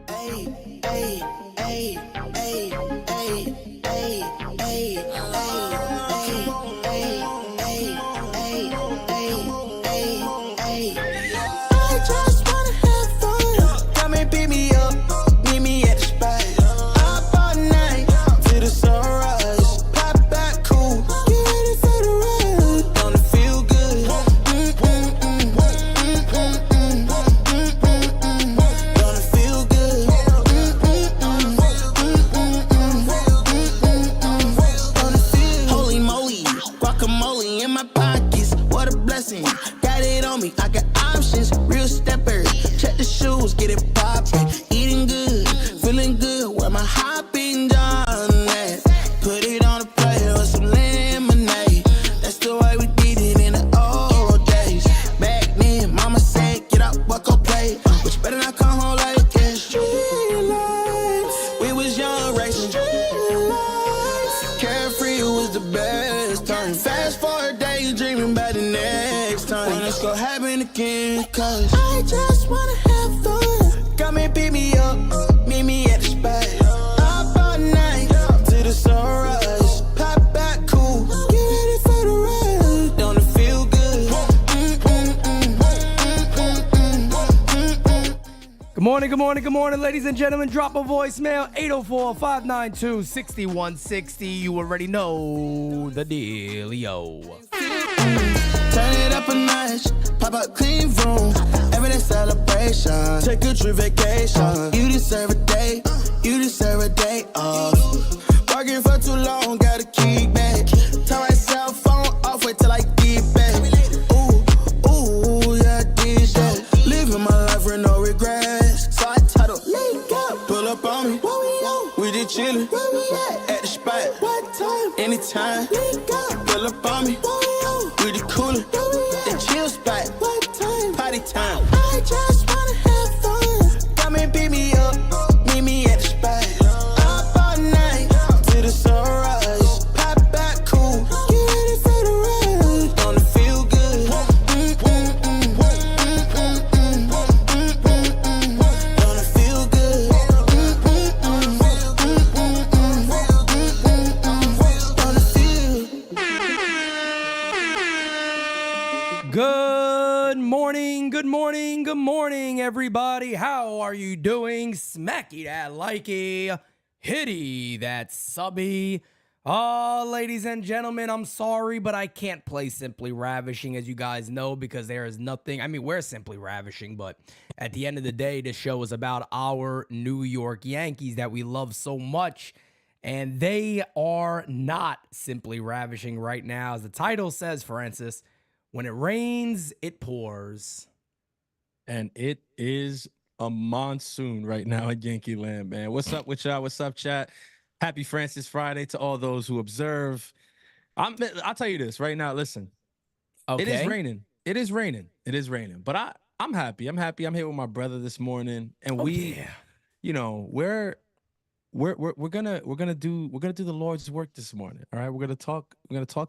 Ay, ay, ay, ay, ay, ay, ay, I just wanna have fun. Come and pick me up, meet me at the spot. Up all night till the sunrise. Pop back cool, get ready for the ride. Gonna feel good. Gonna feel good. Gonna feel. Holy moly, guacamole in my pockets. What a blessing. Got it on me, I got options. Real stepper, check the shoes, get it poppin'. Eating good, feeling good. Where my hopping done at? Put it on a plate with some lemonade. That's the way we did it in the old days. Back then, mama said, get up, walk up, play. But you better not come home like this. Street lights, we was young, racing. Street lights, carefree was the best time. Fast forward, daydreaming about the next time. When it's gonna happen again, cause I just wanna have fun. Come and pick me up, meet me at the spot. Up all night till the sunrise. Pop back cool, get ready for the ride. Don't it feel good? Good morning, good morning, good morning, ladies and gentlemen. Drop a voicemail, 804-592-6160. You already know the dealio. Turn it up a notch, pop up clean room. Everyday celebration, take a trip vacation. You deserve a day, you deserve a day off. Working for too long, gotta kick back. Turn my cell phone off, wait till I get back. Ooh, ooh, yeah, this that. Living my life with no regrets. So I title, link up, pull up on me. Where we on? We did chillin', where we at the spot. What time? Anytime, link up, pull up on me. Where we on? We the cooler, the chill spot. What time? Party time. I just wanna have fun. Come and pick me up, meet me at the spot. Up all night till the sunrise. Pop back cool, get ready for the ride. Gonna feel good. Gonna feel good. Gonna feel. Good morning, good morning, good morning, everybody. How are you doing? Smacky that likey, hitty that subby. Oh, ladies and gentlemen, I'm sorry, but I can't play Simply Ravishing, as you guys know, because there is nothing. I mean, we're Simply Ravishing, but at the end of the day, this show is about our New York Yankees that we love so much. And they are not simply ravishing right now. As the title says, Francis, when it rains, it pours. And it is a monsoon right now in Yankee land, man. What's up with y'all? What's up, chat? Happy Francis Friday to all those who observe. I'll tell you this right now. Listen, Okay. it is raining. It is raining. It is raining. But I'm happy. I'm happy. I'm here with my brother this morning, and Yeah. you know, we're gonna do the Lord's work this morning. All right, we're gonna talk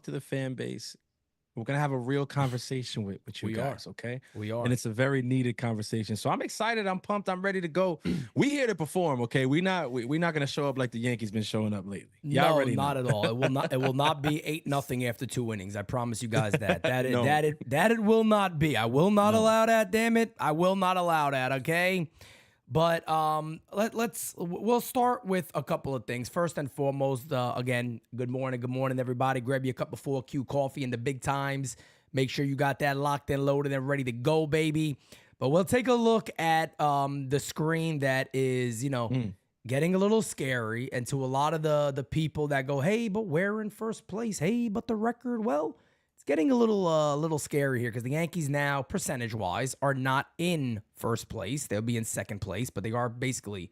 to the fan base. We're gonna have a real conversation with you We are. guys, okay? We are. And it's a very needed conversation. So I'm excited. I'm pumped. I'm ready to go. We here to perform, okay? We're not gonna show up like the Yankees been showing up lately. Y'all No, already know. not at all. It will not be 8-0 after 2 innings. I promise you guys that. No. It will not be. I will not allow that, damn it. I will not allow that, okay? But we'll start with a couple of things. First and foremost, again, good morning, everybody. Grab you a cup of 4Q coffee in the big times. Make sure you got that locked and loaded and ready to go, baby. But we'll take a look at the screen that is, getting a little scary. And to a lot of the people that go, hey, but we're in first place. Hey, but the record, well, it's getting a little scary here because the Yankees now, percentage-wise, are not in first place. They'll be in second place, but they are basically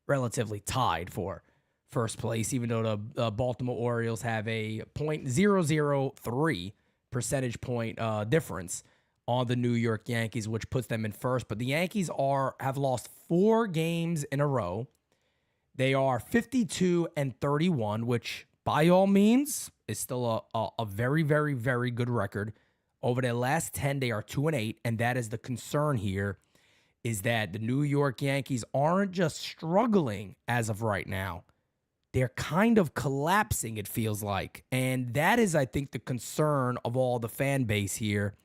relatively tied for first place, even though the Baltimore Orioles have a .003 percentage point difference on the New York Yankees, which puts them in first. But the Yankees have lost 4 games in a row. They are 52-31, which by all means is still a very, very, very good record. Over their last 10, they are 2-8, and that is the concern here, is that the New York Yankees aren't just struggling as of right now. They're kind of collapsing, it feels like. And that is, I think, the concern of all the fan base here.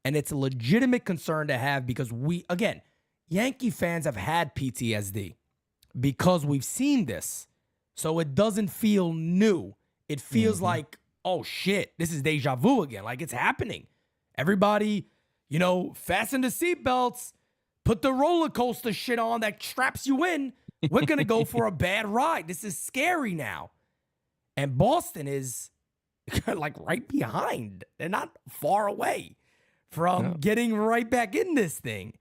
And it's a legitimate concern to have because again, Yankee fans have had PTSD because we've seen this. So it doesn't feel new. It feels like, oh shit, this is deja vu again. Like it's happening. Everybody, fasten the seatbelts, put the roller coaster shit on that straps you in. We're going to go for a bad ride. This is scary now. And Boston is like right behind. They're not far away from getting right back in this thing.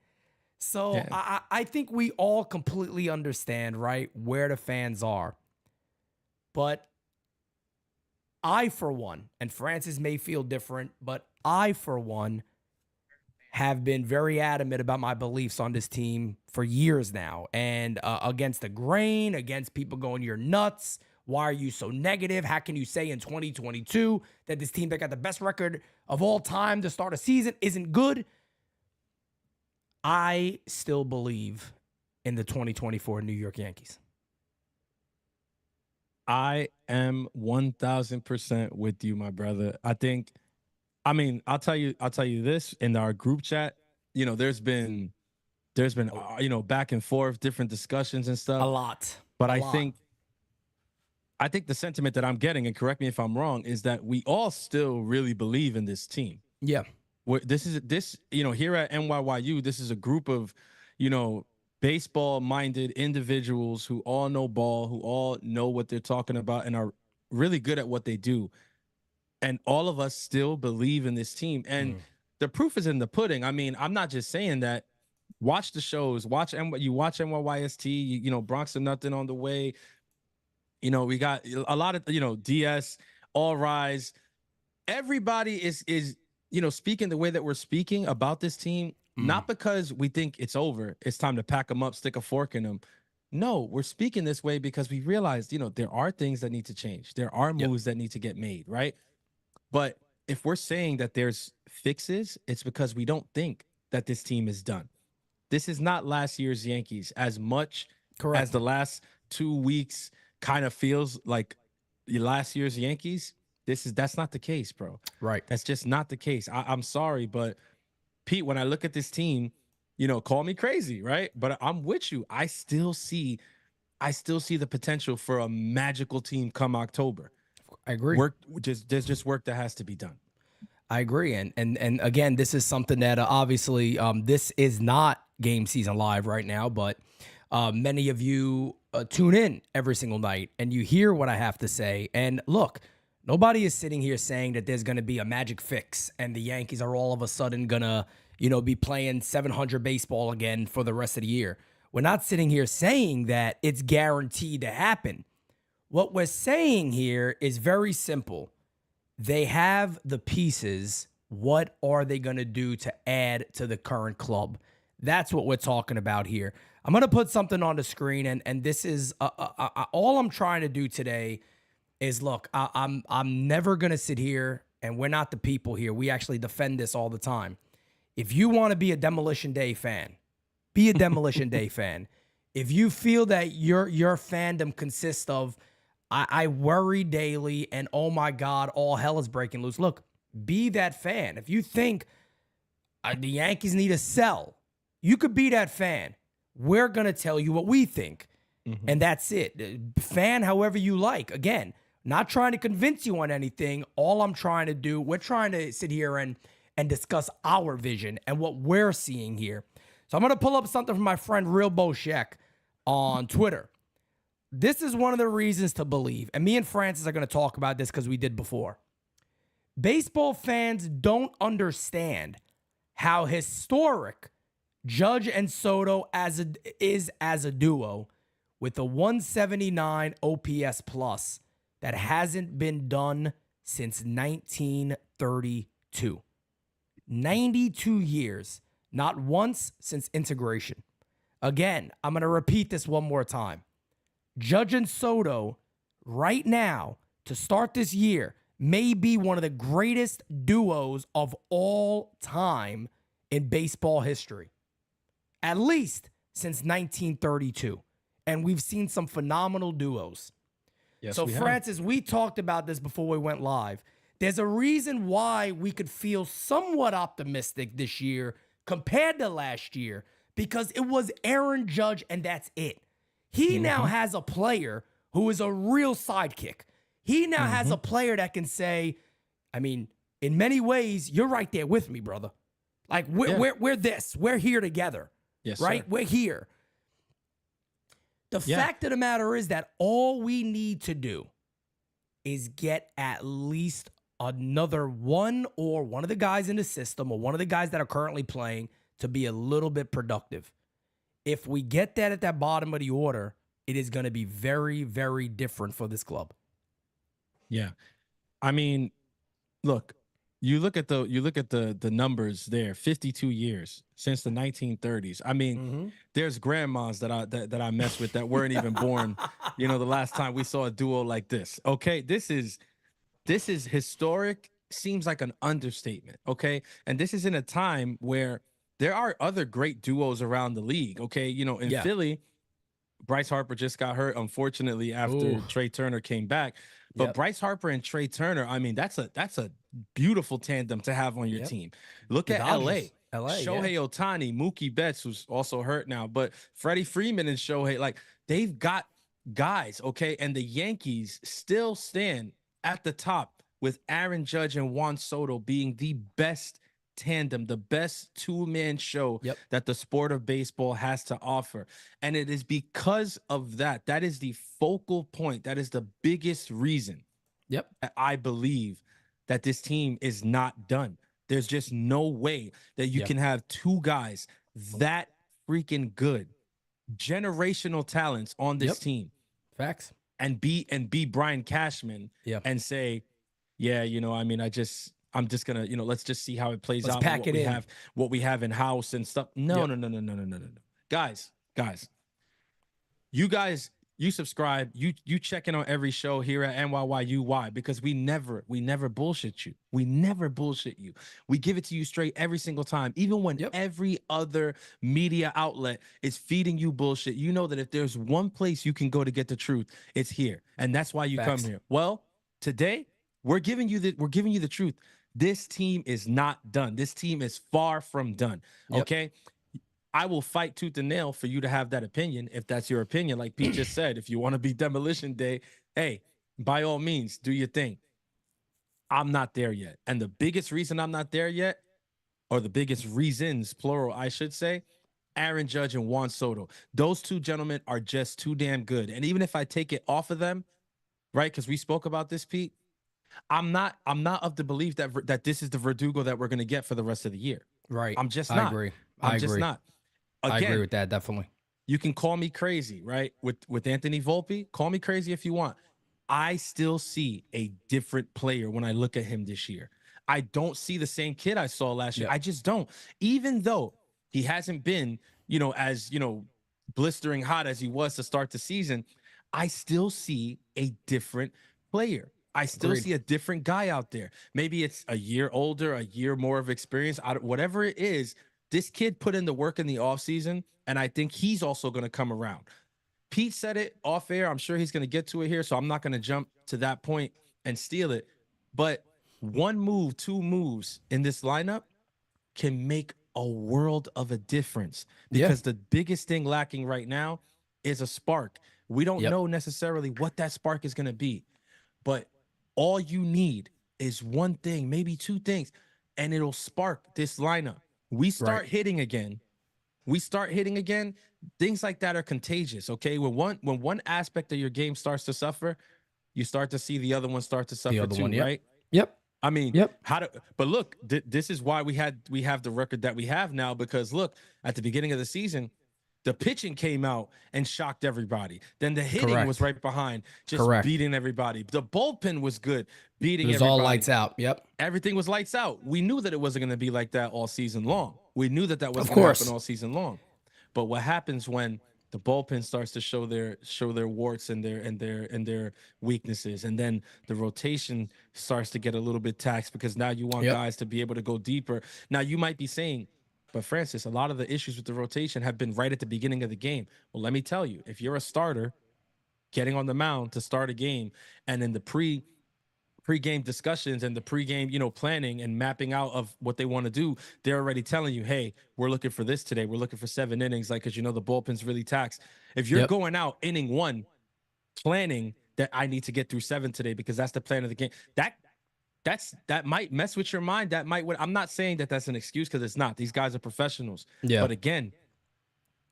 So I think we all completely understand, right, where the fans are. But I, for one, and Francis may feel different, but I, for one, have been very adamant about my beliefs on this team for years now. And against the grain, against people going, you're nuts. Why are you so negative? How can you say in 2022 that this team that got the best record of all time to start a season isn't good? I still believe in the 2024 New York Yankees. I am 1000% with you, my brother. I'll tell you this in our group chat, there's been back and forth, different discussions and stuff. A lot. But I think the sentiment that I'm getting, and correct me if I'm wrong, is that we all still really believe in this team. Yeah. Here at NYYU, this is a group of, baseball-minded individuals who all know ball, who all know what they're talking about and are really good at what they do. And all of us still believe in this team. And the proof is in the pudding. I mean, I'm not just saying that. Watch the shows. Watch NYYST, Bronx or Nothing on the way. We got a lot of, DS, All Rise. Everybody is speaking the way that we're speaking about this team, not because we think it's over. It's time to pack them up, stick a fork in them. No, we're speaking this way because we realize, there are things that need to change. There are moves that need to get made, right? But if we're saying that there's fixes, it's because we don't think that this team is done. This is not last year's Yankees as much as the last 2 weeks kind of feels like last year's Yankees. That's not the case, bro. Right. That's just not the case. I'm sorry, but Pete, when I look at this team, call me crazy, right? But I'm with you. I still see the potential for a magical team come October. I agree. There's just work that has to be done. I agree. And again, this is something that obviously this is not game season live right now, but many of you tune in every single night and you hear what I have to say. And look, nobody is sitting here saying that there's going to be a magic fix and the Yankees are all of a sudden going to, be playing 700 baseball again for the rest of the year. We're not sitting here saying that it's guaranteed to happen. What we're saying here is very simple. They have the pieces. What are they going to do to add to the current club? That's what we're talking about here. I'm going to put something on the screen, and this is all I'm trying to do today is, look, I'm never going to sit here, and we're not the people here. We actually defend this all the time. If you want to be a Demolition Day fan, be a Demolition Day fan. If you feel that your fandom consists of, I worry daily and oh my God, all hell is breaking loose. Look, be that fan. If you think the Yankees need to sell, you could be that fan. We're going to tell you what we think. And that's it. Fan however you like. Again, not trying to convince you on anything. All I'm trying to do, we're trying to sit here and discuss our vision and what we're seeing here. So I'm going to pull up something from my friend Real Boshek on Twitter. This is one of the reasons to believe, and me and Francis are going to talk about this because we did before. Baseball fans don't understand how historic Judge and Soto is as a duo with a 179 OPS plus that hasn't been done since 1932. 92 years, not once since integration. Again, I'm going to repeat this one more time. Judge and Soto, right now, to start this year, may be one of the greatest duos of all time in baseball history. at least since 1932. And we've seen some phenomenal duos. Yes, So, we have. Francis, we talked about this before we went live. There's a reason why we could feel somewhat optimistic this year compared to last year because it was Aaron Judge and that's it. He now has a player who is a real sidekick. He now has a player that can say, I mean, in many ways, you're right there with me, brother. Like we're this. We're here together. Yes, right? sir. We're here. The fact of the matter is that all we need to do is get at least another one or one of the guys in the system or one of the guys that are currently playing to be a little bit productive. If we get that at that bottom of the order, it is going to be very, very different for this club. Yeah. I mean, look, you look at the numbers there, 52 years since the 1930s. I mean, there's grandmas that I mess with that weren't even born, the last time we saw a duo like this. Okay? This is historic, seems like an understatement, okay? And this is in a time where there are other great duos around the league, okay? In Philly, Bryce Harper just got hurt, unfortunately, after Trey Turner came back. But Bryce Harper and Trey Turner, I mean, that's a beautiful tandem to have on your team. Look at LA. Shohei Ohtani, Mookie Betts, who's also hurt now, but Freddie Freeman and Shohei, like they've got guys, okay? And the Yankees still stand at the top with Aaron Judge and Juan Soto being the best tandem, the best two-man show that the sport of baseball has to offer. And it is because of that. That is the focal point. That is the biggest reason that I believe that this team is not done. There's just no way that you can have two guys that freaking good, generational talents on this team. Facts. And be Brian Cashman and say, I'm just gonna, let's just see how it plays out. Pack it in. What we have in house and stuff. No. Guys, you subscribe, you check in on every show here at NYYU. Why? Because we never bullshit you. We never bullshit you. We give it to you straight every single time. Even when every other media outlet is feeding you bullshit, you know that if there's one place you can go to get the truth, it's here. And that's why you come here. Well, today we're giving you the truth. This team is not done. This team is far from done. Okay? I will fight tooth and nail for you to have that opinion if that's your opinion. Like Pete just said, if you want to be demolition day, hey, by all means, do your thing. I'm not there yet. And the biggest reason I'm not there yet, or the biggest reasons, plural, I should say, Aaron Judge and Juan Soto. Those two gentlemen are just too damn good. And even if I take it off of them, right, because we spoke about this, Pete, I'm not of the belief that this is the Verdugo that we're going to get for the rest of the year. Right. I'm just not. I agree. I'm just not. Again, I agree with that, definitely. You can call me crazy, right? With Anthony Volpe, call me crazy if you want. I still see a different player when I look at him this year. I don't see the same kid I saw last year. I just don't. Even though he hasn't been, as, blistering hot as he was to start the season, I still see a different player. I still see a different guy out there. Maybe it's a year older, a year more of experience, whatever it is. This kid put in the work in the offseason, and I think he's also going to come around. Pete said it off air. I'm sure he's going to get to it here, so I'm not going to jump to that point and steal it. But one move, two moves in this lineup can make a world of a difference because the biggest thing lacking right now is a spark. We don't know necessarily what that spark is going to be, but all you need is one thing, maybe two things, and it'll spark this lineup. We start hitting again. Things like that are contagious, okay? When one aspect of your game starts to suffer, you start to see the other one start to suffer too, right? Yep. I mean, but look, this is why we have the record that we have now, because look, at the beginning of the season, the pitching came out and shocked everybody. Then the hitting was right behind, just beating everybody. The bullpen was good, beating everybody. It was all lights out. Yep. Everything was lights out. We knew that it wasn't going to be like that all season long. We knew that wasn't going to happen all season long. But what happens when the bullpen starts to show their warts and their weaknesses, and then the rotation starts to get a little bit taxed because now you want guys to be able to go deeper. Now you might be saying, But Francis, a lot of the issues with the rotation have been right at the beginning of the game. Well, let me tell you, if you're a starter getting on the mound to start a game, and in the pre-game discussions and the pre-game, planning and mapping out of what they want to do, they're already telling you, hey, we're looking for this today. We're looking for 7 innings, like, because the bullpen's really taxed. If you're Yep. going out inning one, planning that I need to get through 7 today because that's the plan of the game, that might mess with your mind. That might. I'm not saying that that's an excuse, because it's not. These guys are professionals. Yeah. But again,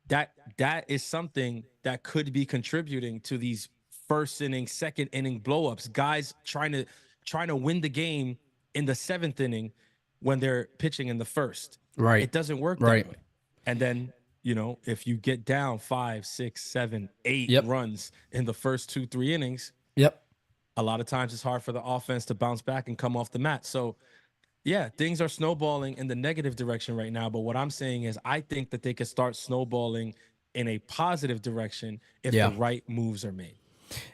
that is something that could be contributing to these first inning, second inning blowups. Guys trying to win the game in the 7th inning when they're pitching in the first. Right. It doesn't work Right. that way. And then, if you get down 5, 6, 7, 8 Yep. runs in the first 2, 3 innings, Yep. a lot of times it's hard for the offense to bounce back and come off the mat. So yeah, things are snowballing in the negative direction right now. But what I'm saying is, I think that they could start snowballing in a positive direction if Yeah. the right moves are made.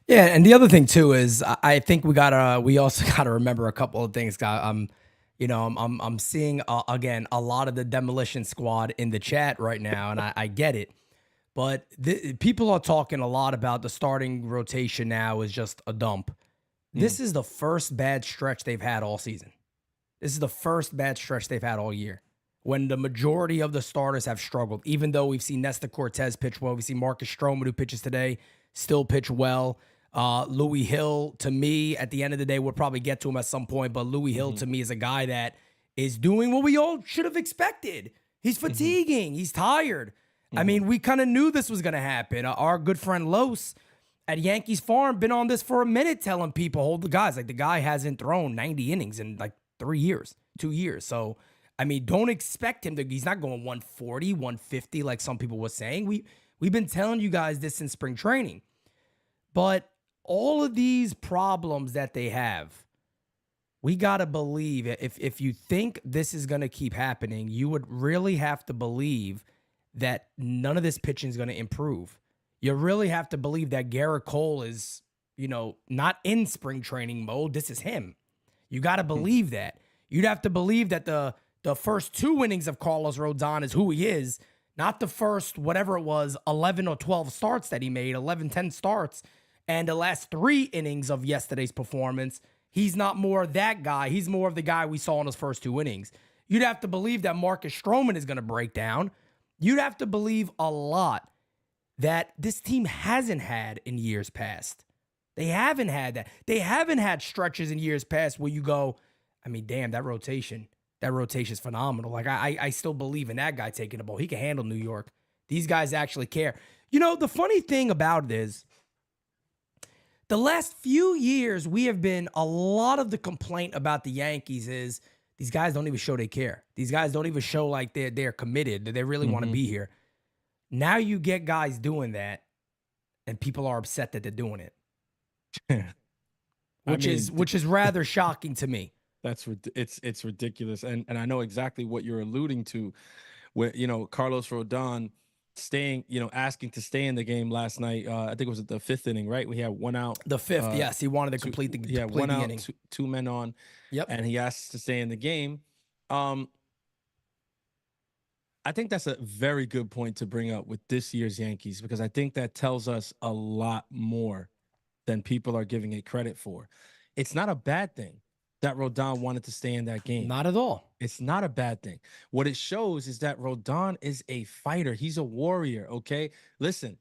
Yeah, and the other thing too is I think we also gotta remember a couple of things. I'm seeing again a lot of the demolition squad in the chat right now, and I get it, but people are talking a lot about the starting rotation now is just a dump. This is the first bad stretch they've had all season. This is the first bad stretch they've had all year, when the majority of the starters have struggled. Even though we've seen Nestor Cortez pitch well, we see Marcus Stroman, who pitches today, still pitch well. Louis Hill, to me, at the end of the day, we'll probably get to him at some point, but Louis Hill, to me, is a guy that is doing what we all should have expected. He's fatiguing. He's tired. I mean, we kind of knew this was going to happen. Our good friend Los at Yankees Farm been on this for a minute, telling people, hold the guys. Like, the guy hasn't thrown 90 innings in like 3 years, 2 years. So, I mean, don't expect him to, he's not going 140, 150 like some people were saying. We've been telling you guys this in spring training. But all of these problems that they have, we got to believe, if you think this is going to keep happening, you would really have to believe that none of this pitching is going to improve. You really have to believe that Garrett Cole is, not in spring training mode. This is him. You got to believe that. You'd have to believe that the first 2 innings of Carlos Rodon is who he is, not the first, whatever it was, 11 or 12 starts that he made, 11, 10 starts, and the last 3 innings of yesterday's performance. He's not more that guy. He's more of the guy we saw in his first 2 innings. You'd have to believe that Marcus Stroman is going to break down. You'd have to believe a lot that this team hasn't had in years past. They haven't had that. They haven't had stretches in years past where you go, I mean, damn, that rotation is phenomenal. Like, I still believe in that guy taking the ball. He can handle New York. These guys actually care. The funny thing about it is, the last few years, we have been, a lot of the complaint about the Yankees is these guys don't even show they care. These guys don't even show like they're committed, that they really want to be here. Now you get guys doing that, and people are upset that they're doing it. Which is rather shocking to me. It's ridiculous, and I know exactly what you're alluding to, where Carlos Rodon staying, asking to stay in the game last night. I think it was at the 5th inning, right? We had 1 out. The 5th, yes, he wanted to complete the one out, inning. two men on. Yep, and he asked to stay in the game. I think that's a very good point to bring up with this year's Yankees, because I think that tells us a lot more than people are giving it credit for. It's not a bad thing that Rodon wanted to stay in that game. Not at all. It's not a bad thing. What it shows is that Rodon is a fighter. He's a warrior, okay? Listen,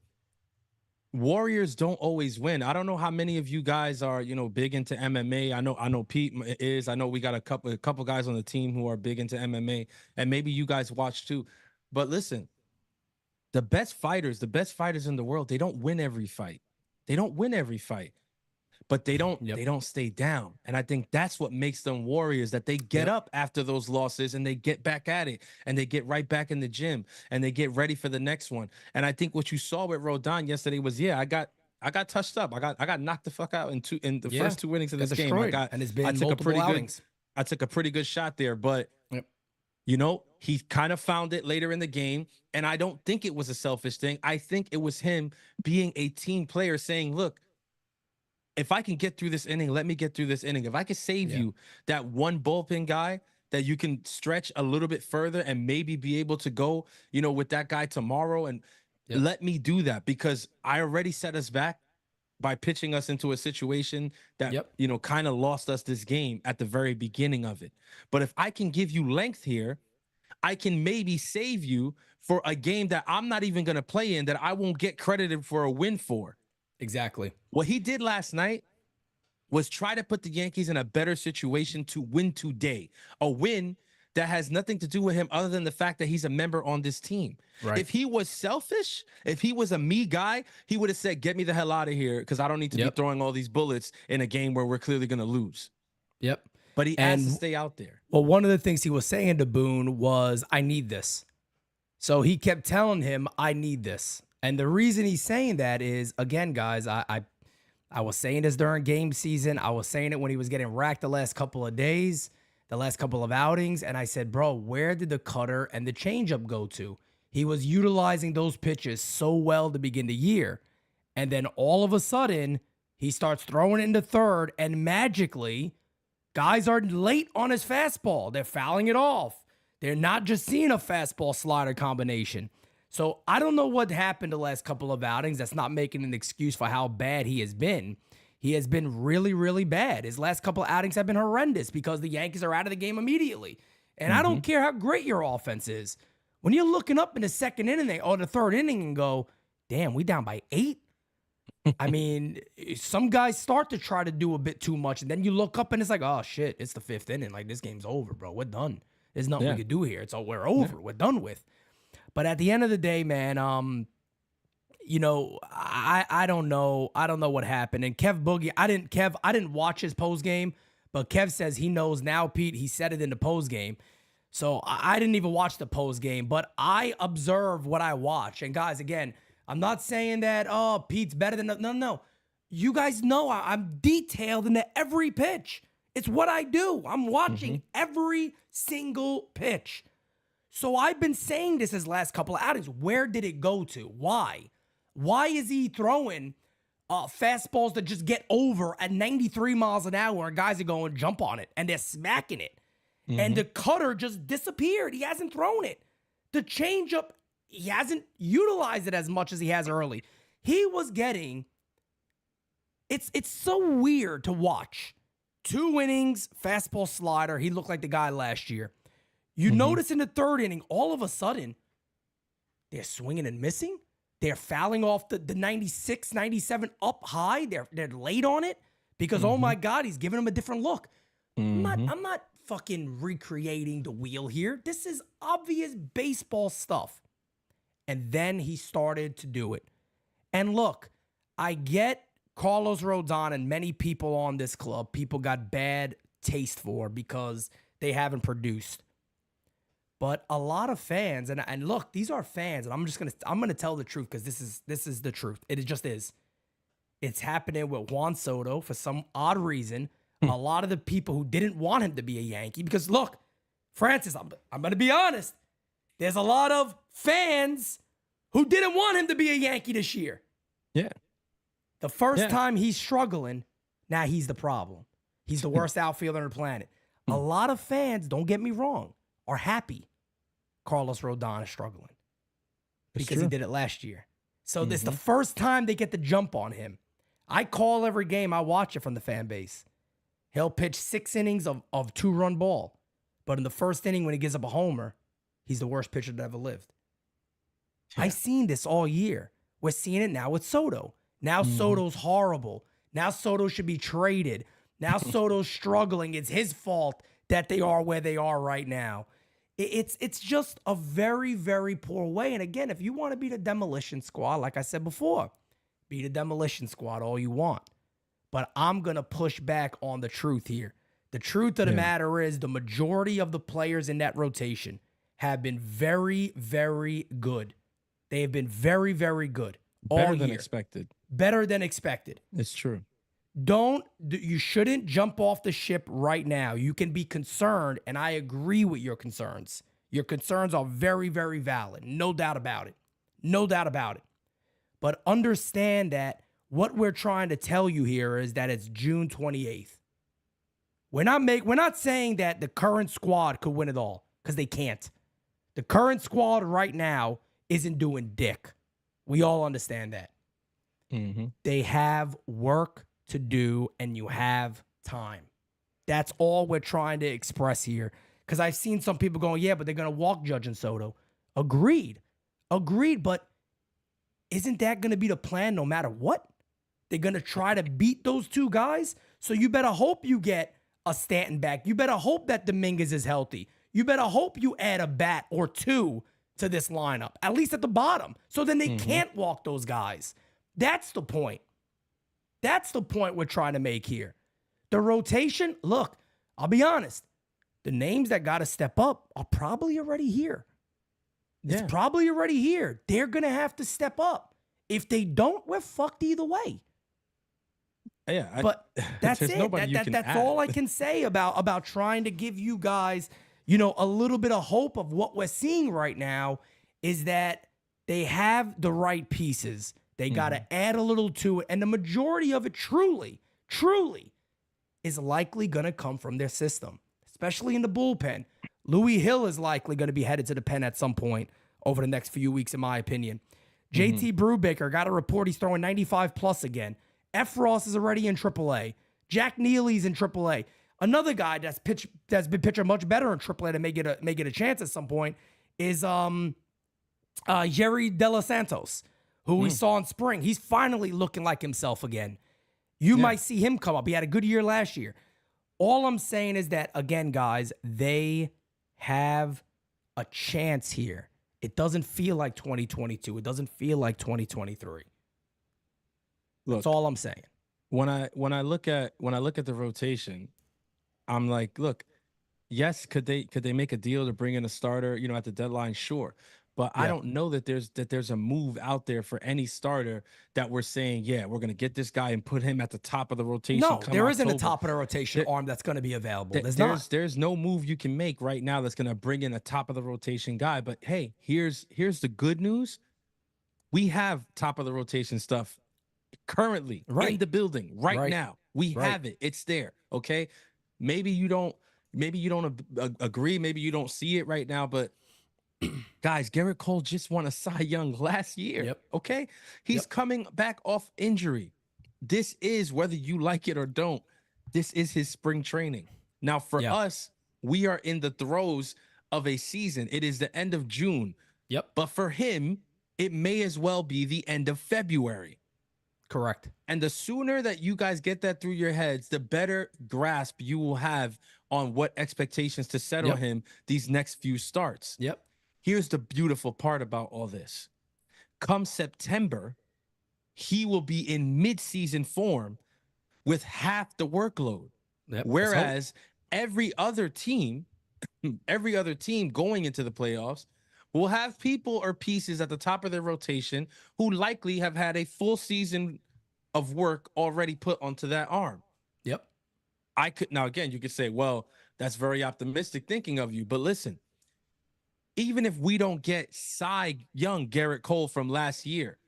warriors don't always win. I don't know how many of you guys are, big into MMA. I know Pete is. I know we got a couple guys on the team who are big into MMA, and maybe you guys watch too. But listen, the best fighters in the world, they don't win every fight. They don't win every fight. But they don't stay down. And I think that's what makes them warriors, that they get up after those losses and they get back at it, and they get right back in the gym and they get ready for the next one. And I think what you saw with Rodon yesterday was, I got touched up. I got knocked the fuck out in the first 2 innings of this game. And it's been multiple outings. I took a pretty good shot there, but he kind of found it later in the game. And I don't think it was a selfish thing. I think it was him being a team player saying, look, if I can get through this inning, let me get through this inning. If I can save you that one bullpen guy, that you can stretch a little bit further and maybe be able to go, with that guy tomorrow, and let me do that, because I already set us back by pitching us into a situation that, Yep. kind of lost us this game at the very beginning of it. But if I can give you length here, I can maybe save you for a game that I'm not even going to play in, that I won't get credited for a win for. Exactly. What he did last night was try to put the Yankees in a better situation to win today. A win that has nothing to do with him other than the fact that he's a member on this team. Right. If he was selfish, if he was a me guy, he would have said, get me the hell out of here, because I don't need to be throwing all these bullets in a game where we're clearly going to lose. Yep. But he has to stay out there. Well, one of the things he was saying to Boone was, I need this. So he kept telling him, I need this. And the reason he's saying that is, again, guys, I was saying this during game season. I was saying it when he was getting racked the last couple of days, the last couple of outings. And I said, bro, where did the cutter and the changeup go to? He was utilizing those pitches so well to begin the year. And then all of a sudden, he starts throwing it into third, and magically, guys are late on his fastball. They're fouling it off. They're not just seeing a fastball slider combination. So I don't know what happened the last couple of outings. That's not making an excuse for how bad he has been. He has been really, really bad. His last couple of outings have been horrendous because the Yankees are out of the game immediately. And I don't care how great your offense is. When you're looking up in the second inning or the third inning and go, damn, we down by 8? I mean, some guys start to try to do a bit too much, and then you look up and it's like, oh, shit, it's the 5th inning. Like, this game's over, bro. We're done. There's nothing we can do here. We're over. Yeah. We're done with. But at the end of the day, man, I don't know. I don't know what happened. And Kev Boogie, I didn't watch his post game, but Kev says he knows now, Pete. He said it in the post game. So I didn't even watch the post game, but I observe what I watch. And guys, again, I'm not saying that, oh, Pete's better than... No. You guys know I'm detailed into every pitch. It's what I do. I'm watching every single pitch. So I've been saying this his last couple of outings. Where did it go to? Why? Why is he throwing fastballs that just get over at 93 miles an hour and guys are going, jump on it, and they're smacking it? And the cutter just disappeared. He hasn't thrown it. The changeup, he hasn't utilized it as much as he has early. He was getting... It's so weird to watch. 2 innings, fastball slider. He looked like the guy last year. You notice in the third inning, all of a sudden, they're swinging and missing. They're fouling off the 96, 97 up high. They're late on it because, oh my God, he's giving them a different look. I'm not fucking recreating the wheel here. This is obvious baseball stuff. And then he started to do it. And look, I get Carlos Rodon and many people on this club, people got bad taste for because they haven't produced. But a lot of fans, and look, these are fans, and I'm gonna tell the truth because this is the truth. It just is. It's happening with Juan Soto for some odd reason. A lot of the people who didn't want him to be a Yankee, because look, Francis, I'm gonna be honest. There's a lot of fans who didn't want him to be a Yankee this year. Yeah. The first time he's struggling, now he's the problem. He's the worst outfielder on the planet. A lot of fans, don't get me wrong, are happy Carlos Rodon is struggling because he did it last year. So this is the first time they get the jump on him. I call every game. I watch it from the fan base. He'll pitch 6 innings of 2-run ball. But in the first inning when he gives up a homer, he's the worst pitcher that ever lived. Yeah. I've seen this all year. We're seeing it now with Soto. Now Soto's horrible. Now Soto should be traded. Now Soto's struggling. It's his fault that they are where they are right now. It's just a very, very poor way. And again, if you want to be the demolition squad, like I said before, be the demolition squad all you want. But I'm going to push back on the truth here. The truth of the matter is the majority of the players in that rotation have been very, very good. They have been very, very good all Better year. than expected. Better than expected. It's true. You shouldn't jump off the ship right now. You can be concerned, and I agree with your concerns. Your concerns are very, very valid. No doubt about it. No doubt about it. But understand that what we're trying to tell you here is that it's June 28th. We're not saying that the current squad could win it all, because they can't. The current squad right now isn't doing dick. We all understand that. Mm-hmm. They have work to do, and you have time. That's all we're trying to express here. Because I've seen some people going, yeah, but they're going to walk Judge and Soto. Agreed. But isn't that going to be the plan no matter what? They're going to try to beat those two guys? So you better hope you get a Stanton back. You better hope that Dominguez is healthy. You better hope you add a bat or two to this lineup, at least at the bottom, so then they can't walk those guys. That's the point. That's the point we're trying to make here. The rotation, look, I'll be honest. The names that got to step up are probably already here. It's probably already here. They're going to have to step up. If they don't, we're fucked either way. Yeah, but that's it. That's all I can say about trying to give you guys, a little bit of hope of what we're seeing right now is that they have the right pieces. They got to add a little to it. And the majority of it truly is likely going to come from their system, especially in the bullpen. Louis Hill is likely going to be headed to the pen at some point over the next few weeks, in my opinion. JT Brubaker got a report he's throwing 95 plus again. F. Ross is already in AAA. Jack Neely's in AAA. Another guy that's been pitching much better in AAA to make it a chance at some point is Jerry De Los Santos, who we saw in spring. He's finally looking like himself again. You might see him come up. He had a good year last year. All I'm saying is that, again, guys, they have a chance here. It doesn't feel like 2022. It doesn't feel like 2023. That's all I'm saying. When I look at the rotation, I'm like, look, yes, could they make a deal to bring in a starter, at the deadline? Sure. But I don't know that there's a move out there for any starter that we're saying, yeah, we're going to get this guy and put him at the top of the rotation. No, there isn't a October. top of the rotation arm that's going to be available. There's no move you can make right now that's going to bring in a top of the rotation guy. But hey, here's the good news. We have top of the rotation stuff currently in the building right now. We have it. It's there. Okay. Maybe you don't agree. Maybe you don't see it right now, but guys, Garrett Cole just won a Cy Young last year. Yep. Okay. He's coming back off injury. This is, whether you like it or don't, this is his spring training. Now, for us, we are in the throes of a season. It is the end of June. Yep. But for him, it may as well be the end of February. Correct. And the sooner that you guys get that through your heads, the better grasp you will have on what expectations to set on him these next few starts. Yep. Here's the beautiful part about all this. Come September, he will be in mid-season form with half the workload. Yep. Whereas every other team going into the playoffs will have people or pieces at the top of their rotation who likely have had a full season of work already put onto that arm. Yep. Now, again, you could say, well, that's very optimistic thinking of you. But listen, even if we don't get Cy Young Garrett Cole from last year,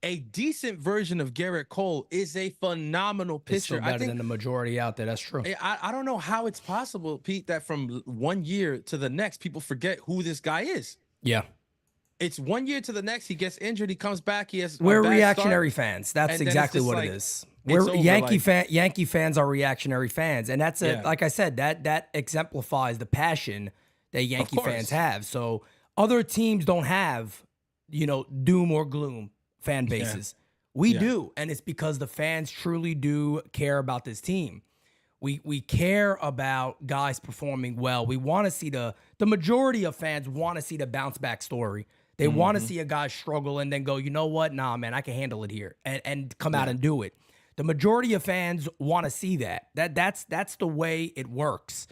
a decent version of Garrett Cole is a phenomenal pitcher. It's still better than the majority out there. That's true. I don't know how it's possible, Pete, that from 1 year to the next, people forget who this guy is. Yeah. It's 1 year to the next. He gets injured. He comes back. He has. We're reactionary fans. That's exactly what it is. We're Yankee fans are reactionary fans, and that's like I said, that exemplifies the passion that Yankee fans have. So other teams don't have, doom or gloom fan bases. We do, and it's because the fans truly do care about this team. We care about guys performing well. We want to see the majority of fans want to see the bounce back story. They want to see a guy struggle and then go, you know what? Nah, man, I can handle it here and come out and do it. The majority of fans want to see that. That's the way it works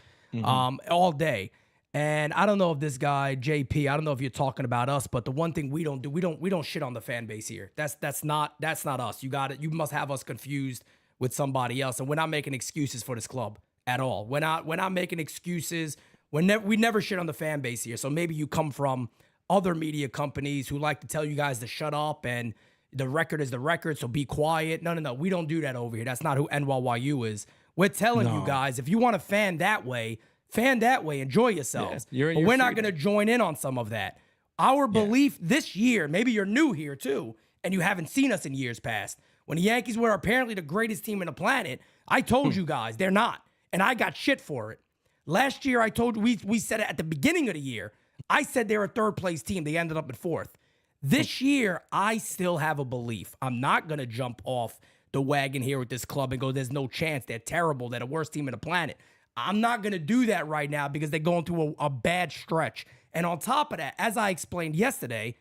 all day. And I don't know if this guy JP, I don't know if you're talking about us, but the one thing we don't do, we don't shit on the fan base here. That's not us. You got it. You must have us confused with somebody else, and we're not making excuses for this club at all. We're not making excuses. We never shit on the fan base here. So maybe you come from other media companies who like to tell you guys to shut up and the record is the record, so be quiet. No. We don't do that over here. That's not who NYU is. We're telling you No. guys, if you want to fan that way, enjoy yourselves. Yeah, you're in but your we're not freedom. going to join in on some of that. Our belief this year, maybe you're new here too, and you haven't seen us in years past. When the Yankees were apparently the greatest team on the planet, I told you guys they're not, and I got shit for it. Last year, I told you, we said it at the beginning of the year. I said they're a third place team. They ended up at fourth. This year, I still have a belief. I'm not going to jump off the wagon here with this club and go, there's no chance. They're terrible. They're the worst team on the planet. I'm not going to do that right now because they're going through a bad stretch. And on top of that, as I explained yesterday,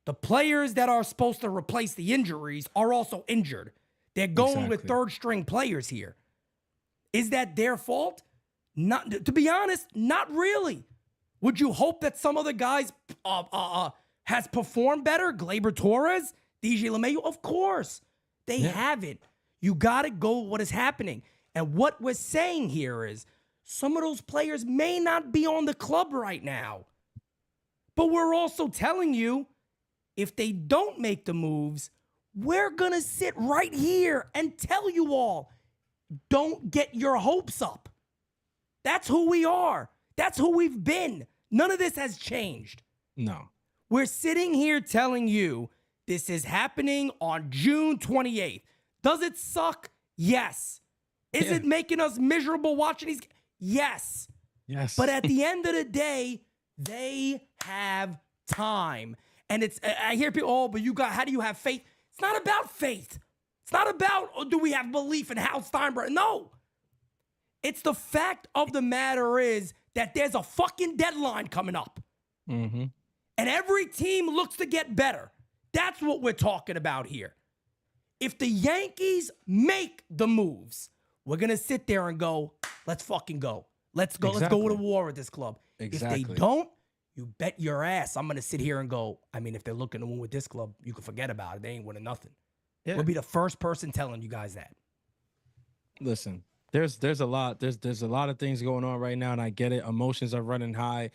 the players that are supposed to replace the injuries are also injured. They're going with third string players here. Is that their fault? Not, to be honest, not really. Would you hope that some of the guys has performed better? Gleyber Torres, DJ LeMahieu? Of course. They haven't. You got to go with what is happening. And what we're saying here is some of those players may not be on the club right now. But we're also telling you, if they don't make the moves, we're going to sit right here and tell you all, don't get your hopes up. That's who we are. That's who we've been. None of this has changed. No. We're sitting here telling you this is happening on June 28th. Does it suck? Yes. Is it making us miserable watching these? Yes. Yes. But at the end of the day, they have time. And it's, I hear people, oh, but how do you have faith? It's not about faith. It's not about, do we have belief in Hal Steinbrenner? No. It's the fact of the matter is that there's a fucking deadline coming up. Mm-hmm. And every team looks to get better. That's what we're talking about here. If the Yankees make the moves, we're going to sit there and go, let's fucking go. Let's go. Let's go to war with this club. Exactly. If they don't, you bet your ass I'm going to sit here and go, I mean, if they're looking to win with this club, you can forget about it. They ain't winning nothing. Yeah. We'll be the first person telling you guys that. Listen, there's a lot of things going on right now, and I get it. Emotions are running high,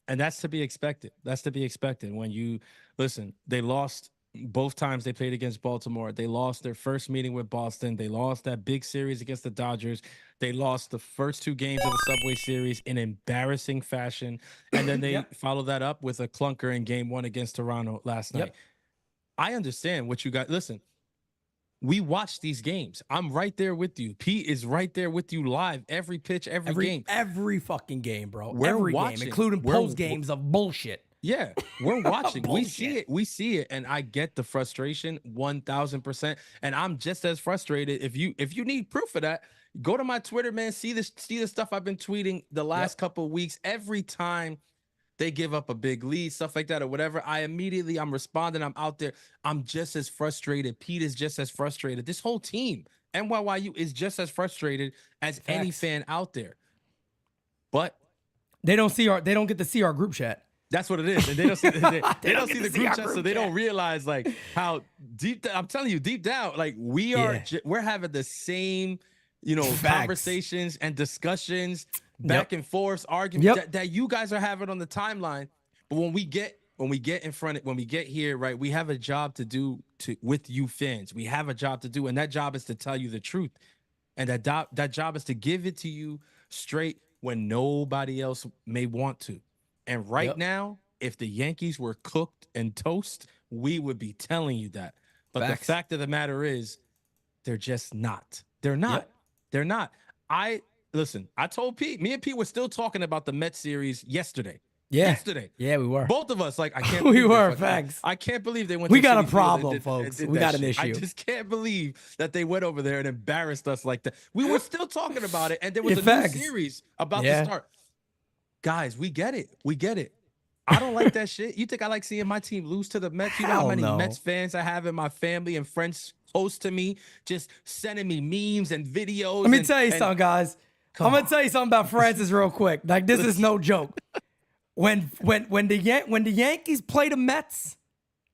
and that's to be expected. That's to be expected when you listen. They lost both times they played against Baltimore. They lost their first meeting with Boston. They lost that big series against the Dodgers. They lost the first two games of the Subway Series in embarrassing fashion, and then they followed that up with a clunker in Game 1 against Toronto last night. I understand what you got. Listen. We watch these games. I'm right there with you. Pete is right there with you live. Every pitch, every game. Every fucking game, bro. We're every watching. game, including post games of bullshit. Yeah, we're watching. We Bullshit. see it. We see it. And I get the frustration 1000%. And I'm just as frustrated. If you need proof of that, go to my Twitter, man. See the stuff I've been tweeting the last couple of weeks. Every time they give up a big lead, stuff like that or whatever, I'm responding. I'm out there. I'm just as frustrated. Pete is just as frustrated. This whole team, NYYU, is just as frustrated as any fan out there. But they don't get to see our group chat. That's what it is. And they don't see, they don't see the group chat, so they don't realize like how deep, I'm telling you, deep down, like we're having the same, conversations and discussions, back and forth arguments that you guys are having on the timeline. But when we get here, right, we have a job to do with you fans. We have a job to do, and that job is to tell you the truth. And that job is to give it to you straight when nobody else may want to. And right now, if the Yankees were cooked and toast, we would be telling you that. But the fact of the matter is, they're just not. They're not. They're not. Listen, I told Pete, me and Pete were still talking about the Mets series yesterday. Yeah. Yesterday. Yeah, we were. Both of us, like, I can't we believe were, facts. I can't believe they went We to got a Citi Field problem, and folks. did We that got an shit. issue. I just can't believe that they went over there and embarrassed us like that. We were still talking about it, and there was a new series about to start. Guys, we get it. We get it. I don't like that shit. You think I like seeing my team lose to the Mets? You know how many Mets fans I have in my family and friends close to me, just sending me memes and videos. Let me tell you something, guys. I'm gonna tell you something about Francis real quick. Like, this is no joke. When the Yankees play the Mets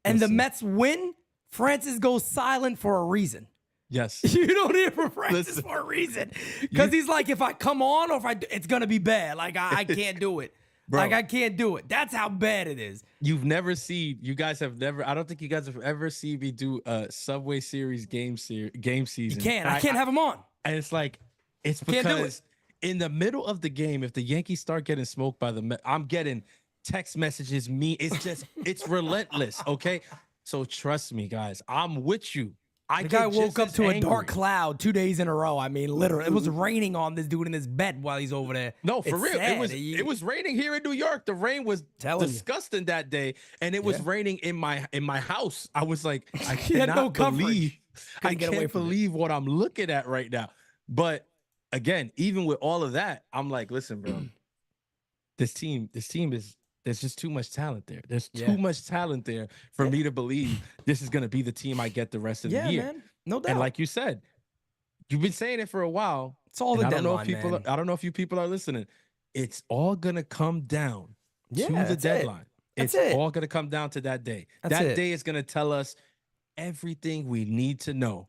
and the Mets win, Francis goes silent for a reason. Yes. You don't hear from Francis for a reason. Because he's like, if I come on or it's gonna be bad. Like, I can't do it. Bro, like, I can't do it. That's how bad it is. You guys have never, I don't think you guys have ever seen me do a Subway Series game season. You can't. I can't have him on. And it's like, It's Can't do it. because in the middle of the game, if the Yankees start getting smoked by the Mets, I'm getting text messages. It's relentless. Okay. So trust me, guys, I'm with you. I The guy get woke just up as to a angry. dark cloud 2 days in a row. I mean, literally, it was raining on this dude in his bed while he's over there. No, for It's real. sad. It was raining here in New York. The rain was Telling you. disgusting that day, and it was raining in my house. I was like, I He had no cannot coverage. believe I Couldn't get away can't from it. believe what I'm looking at right now. But again, even with all of that, I'm like, listen, bro, this team is there's just too much talent there. There's too much talent there for me to believe this is gonna be the team I get the rest of the year. Man. No doubt. And like you said, you've been saying it for a while. It's all and the I don't know if deadline, people. man. I don't know if you people are listening. It's all gonna come down to the that's it. deadline. That's It's it. all gonna come down to that day. That's That it. day is gonna tell us everything we need to know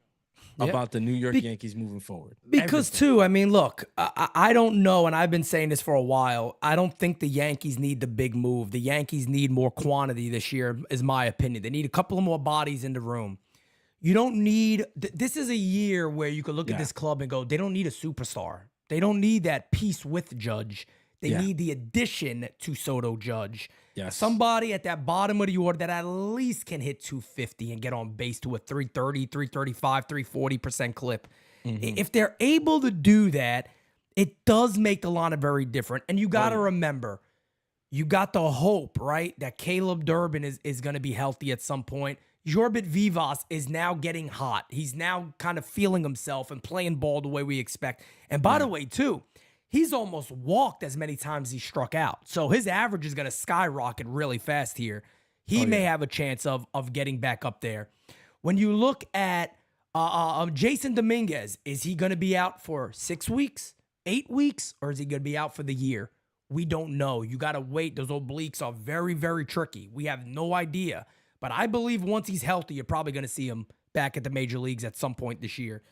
about the New York Yankees moving forward. Because, too, I mean, look, I don't know, and I've been saying this for a while. I don't think the Yankees need the big move. The Yankees need more quantity this year, is my opinion. They need a couple of more bodies in the room. You don't need this is a year where you could look at this club and go, they don't need a superstar. They don't need that piece with Judge. They need the addition to Soto Judge. Yes. Somebody at that bottom of the order that at least can hit 250 and get on base to a 330, 335, 340% clip. If they're able to do that, it does make the lineup very different. And you got to remember, you got the hope, right, that Caleb Durbin is going to be healthy at some point. Jorbit Vivas is now getting hot. He's now kind of feeling himself and playing ball the way we expect. And by the way, too, he's almost walked as many times as he struck out. So his average is going to skyrocket really fast here. He may have a chance of getting back up there. When you look at Jason Dominguez, is he going to be out for 6 weeks, 8 weeks, or is he going to be out for the year? We don't know. You got to wait. Those obliques are very, very tricky. We have no idea. But I believe once he's healthy, you're probably going to see him back at the major leagues at some point this year.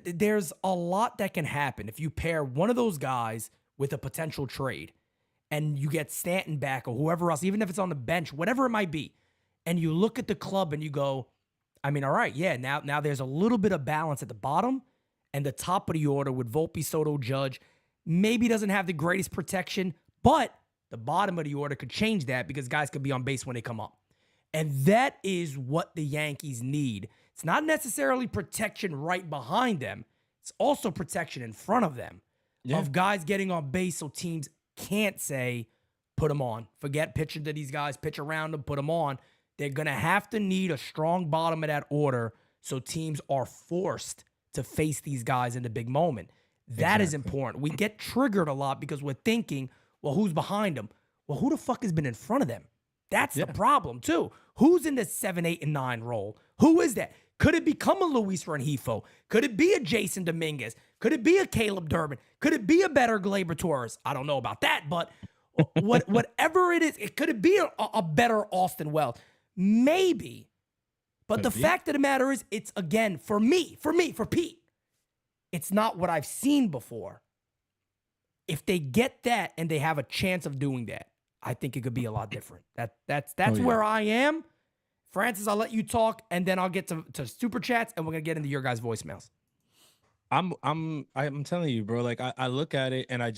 There's a lot that can happen if you pair one of those guys with a potential trade and you get Stanton back or whoever else, even if it's on the bench, whatever it might be, and you look at the club and you go, I mean, all right, now there's a little bit of balance at the bottom and the top of the order with Volpe, Soto, Judge. Maybe doesn't have the greatest protection, but the bottom of the order could change that because guys could be on base when they come up. And that is what the Yankees need. It's not necessarily protection right behind them. It's also protection in front of them of guys getting on base so teams can't say, put them on. Forget pitching to these guys, pitch around them, put them on. They're going to have to need a strong bottom of that order so teams are forced to face these guys in the big moment. That is important. We get triggered a lot because we're thinking, well, who's behind them? Well, who the fuck has been in front of them? That's the problem, too. Who's in the 7, 8, and 9 role? Who is that? Could it become a Luis Rengifo? Could it be a Jason Dominguez? Could it be a Caleb Durbin? Could it be a better Gleyber Torres? I don't know about that, but whatever it is, could it be a better Austin Wells? Maybe. But the fact of the matter is, it's, again, for Pete, it's not what I've seen before. If they get that and they have a chance of doing that, I think it could be a lot different. That's where I am. Francis, I'll let you talk, and then I'll get to super chats, and we're gonna get into your guys' voicemails. I'm telling you, bro. Like I look at it, and I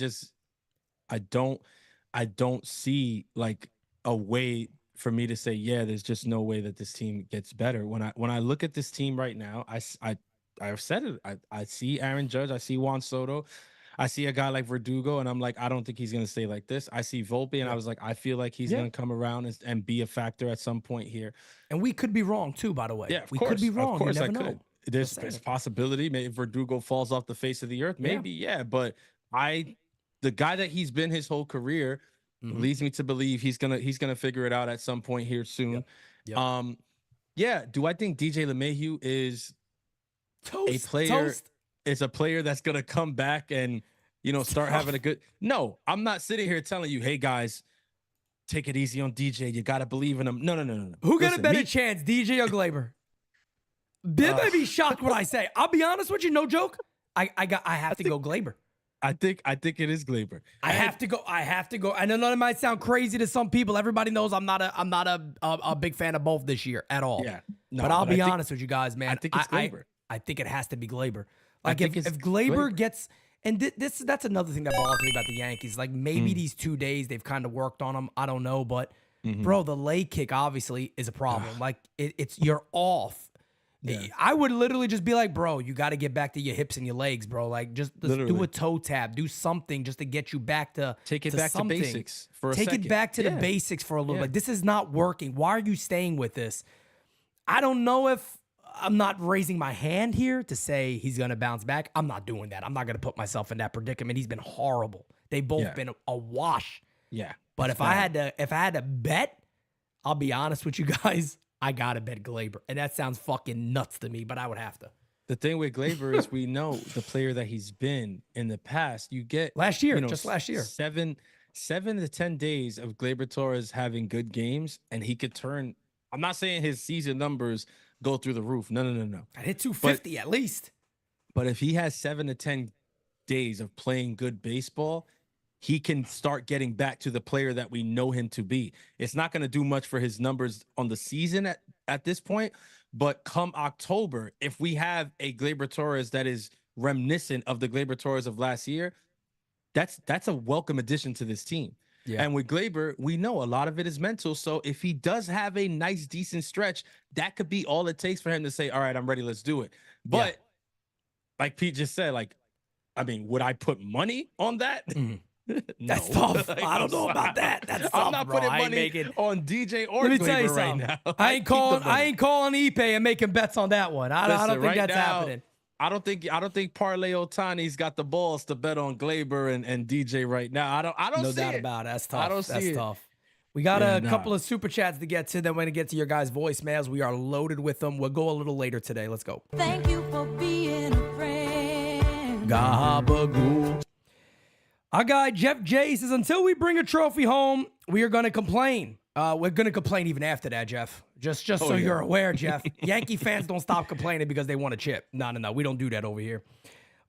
don't see like a way for me to say, yeah, there's just no way that this team gets better. When I look at this team right now, I've said it. I see Aaron Judge, I see Juan Soto. I see a guy like Verdugo, and I'm like, I don't think he's going to stay like this. I see Volpe, and I was like, I feel like he's going to come around and be a factor at some point here. And we could be wrong, too, by the way. Yeah, we could be wrong. Of course, you never know. There's a possibility. Maybe Verdugo falls off the face of the earth. Maybe, but the guy that he's been his whole career leads me to believe he's gonna figure it out at some point here soon. Do I think DJ LeMahieu is a player? Is a player that's going to come back and, start having a good... No, I'm not sitting here telling you, hey, guys, take it easy on DJ. You got to believe in him. No. Who got a better chance, DJ or Gleyber? They may be shocked what I say. I'll be honest with you, no joke. I have to go Gleyber. I think it is Gleyber. I have to go. I know that might sound crazy to some people. Everybody knows I'm not a big fan of both this year at all. Yeah. But I'll be honest with you guys, man. I think it's Gleyber. I think it has to be Gleyber. Like if Gleyber gets, And that's another thing that bothers me about the Yankees. Like maybe these 2 days they've kind of worked on them. I don't know, but bro, the leg kick obviously is a problem. Like it's you're off. Yeah. I would literally just be like, bro, you got to get back to your hips and your legs, bro. Like just do Literally. a toe tap, do something just to get you back to Take it to back something. to basics for a Take second. it back to the Yeah. basics for a little Yeah. bit. This is not working. Why are you staying with this? I don't know if I'm not raising my hand here to say he's going to bounce back. I'm not doing that. I'm not going to put myself in that predicament. He's been horrible. They both Yeah. been a wash. Yeah. But it's if I bad. had to bet, I'll be honest with you guys, I gotta bet Glaber. And that sounds fucking nuts to me, but I would have to. The thing with Glaber is we know the player that he's been in the past. You get Last year, you know, just last year. 7 to 10 days of Glaber Torres having good games, and he could turn. I'm not saying his season numbers go through the roof. No. I hit 250 at least. But if he has 7 to 10 days of playing good baseball, he can start getting back to the player that we know him to be. It's not going to do much for his numbers on the season at this point, but come October, if we have a Gleyber Torres that is reminiscent of the Gleyber Torres of last year, that's a welcome addition to this team. Yeah. And with Gleyber, we know a lot of it is mental. So if he does have a nice, decent stretch, that could be all it takes for him to say, all right, I'm ready, let's do it. But like Pete just said, like, I mean, would I put money on that? No. That's tough. Like, I don't know I'm about sorry. that. That's tough, I'm not bro. putting I ain't money making- on DJ or Let me tell you Gleyber right something. now. I ain't keep the calling money. Ipe and making bets on that one. I Listen, don't think right that's now, happening. I don't think Parlay Otani's got the balls to bet on Gleyber and DJ right now. I don't No see doubt it. about it. That's tough. I don't That's see it. tough. We got Yeah, a couple of super chats to get to. Then we're going to get to your guys' voicemails. We are loaded with them. We'll go a little later today. Let's go. Thank you for being a friend. Gabagool. Our guy Jeff J says, until we bring a trophy home, we are going to complain. We're going to complain even after that, Jeff. Just so yeah. you're aware, Jeff. Yankee fans don't stop complaining because they want a chip. No. We don't do that over here.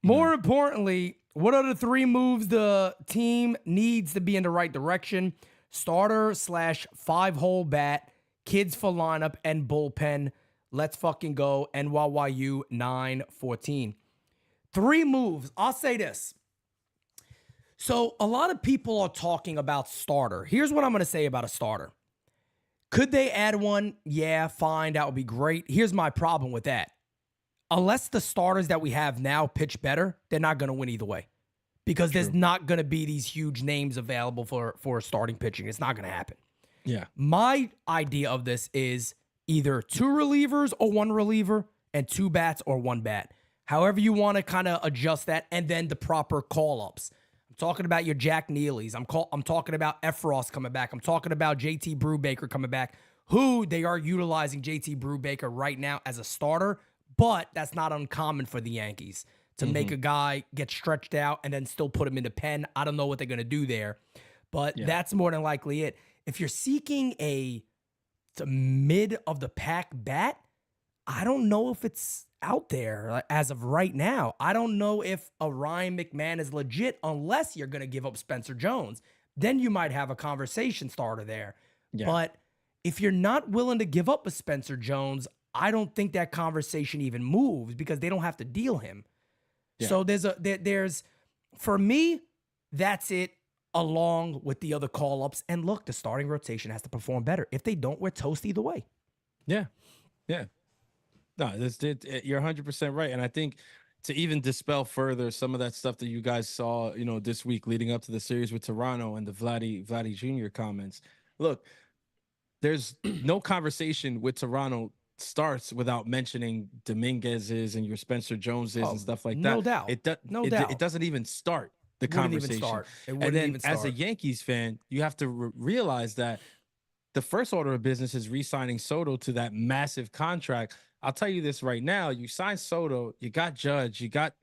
More importantly, what are the 3 moves the team needs to be in the right direction? Starter / 5-hole bat, kids for lineup, and bullpen. Let's fucking go. NYU 9-14. 3 moves. I'll say this. So a lot of people are talking about starter. Here's what I'm going to say about a starter. Could they add one? Yeah, fine. That would be great. Here's my problem with that. Unless the starters that we have now pitch better, they're not going to win either way. Because there's not going to be these huge names available for starting pitching. It's not going to happen. Yeah. My idea of this is either 2 relievers or 1 reliever and 2 bats or 1 bat. However you want to kind of adjust that, and then the proper call-ups. I'm talking about your Jack Neelys. I'm talking about Efros coming back. I'm talking about JT Brubaker coming back, who they are utilizing JT Brubaker right now as a starter, but that's not uncommon for the Yankees to make a guy get stretched out and then still put him in the pen. I don't know what they're going to do there, but that's more than likely it. If you're seeking a mid of the pack bat, I don't know if it's out there as of right now. I don't know if a Ryan McMahon is legit unless you're going to give up Spencer Jones. Then you might have a conversation starter there. Yeah. But if you're not willing to give up a Spencer Jones, I don't think that conversation even moves because they don't have to deal him. Yeah. So there's for me, that's it, along with the other call-ups. And look, the starting rotation has to perform better. If they don't, we're toast either way. Yeah. No, you're 100% right. And I think to even dispel further some of that stuff that you guys saw, this week leading up to the series with Toronto and the Vladdy Jr. comments. Look, there's no conversation with Toronto starts without mentioning Dominguez's and your Spencer Jones's and stuff like that. No doubt. It doubt. It doesn't even start the It wouldn't even conversation. start. It And wouldn't then even as a start. Yankees fan, you have to realize that the first order of business is re-signing Soto to that massive contract. I'll tell you this right now. You sign Soto, you got Judge, you got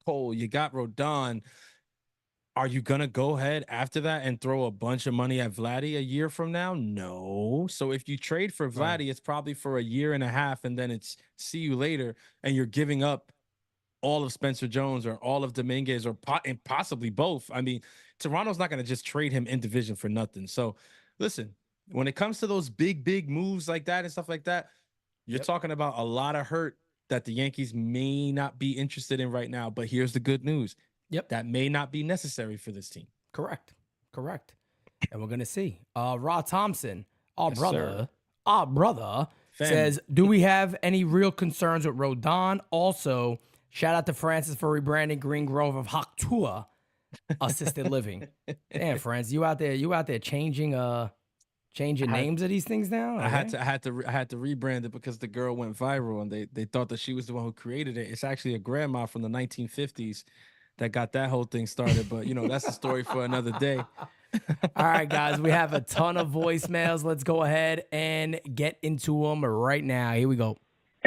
Cole, you got Rodon. Are you going to go ahead after that and throw a bunch of money at Vladdy a year from now? No. So if you trade for Vladdy, it's probably for a year and a half, and then it's see you later, and you're giving up all of Spencer Jones or all of Dominguez or and possibly both. I mean, Toronto's not going to just trade him in division for nothing. So listen, when it comes to those big moves like that and stuff like that, you're talking about a lot of hurt that the Yankees may not be interested in right now. But here's the good news. Yep. that may not be necessary for this team. Correct. And we're gonna see. Rod Thompson, our Yes, brother, Family. says, do we have any real concerns with Rodon? Also, shout out to Francis for rebranding Green Grove of Haktua assisted living. Damn, Francis, you out there changing names of these things now? I Okay. had to rebrand it because the girl went viral and they thought that she was the one who created it. It's actually a grandma from the 1950s that got that whole thing started. But that's a story for another day. All right, guys, we have a ton of voicemails. Let's go ahead and get into them right now. Here we go.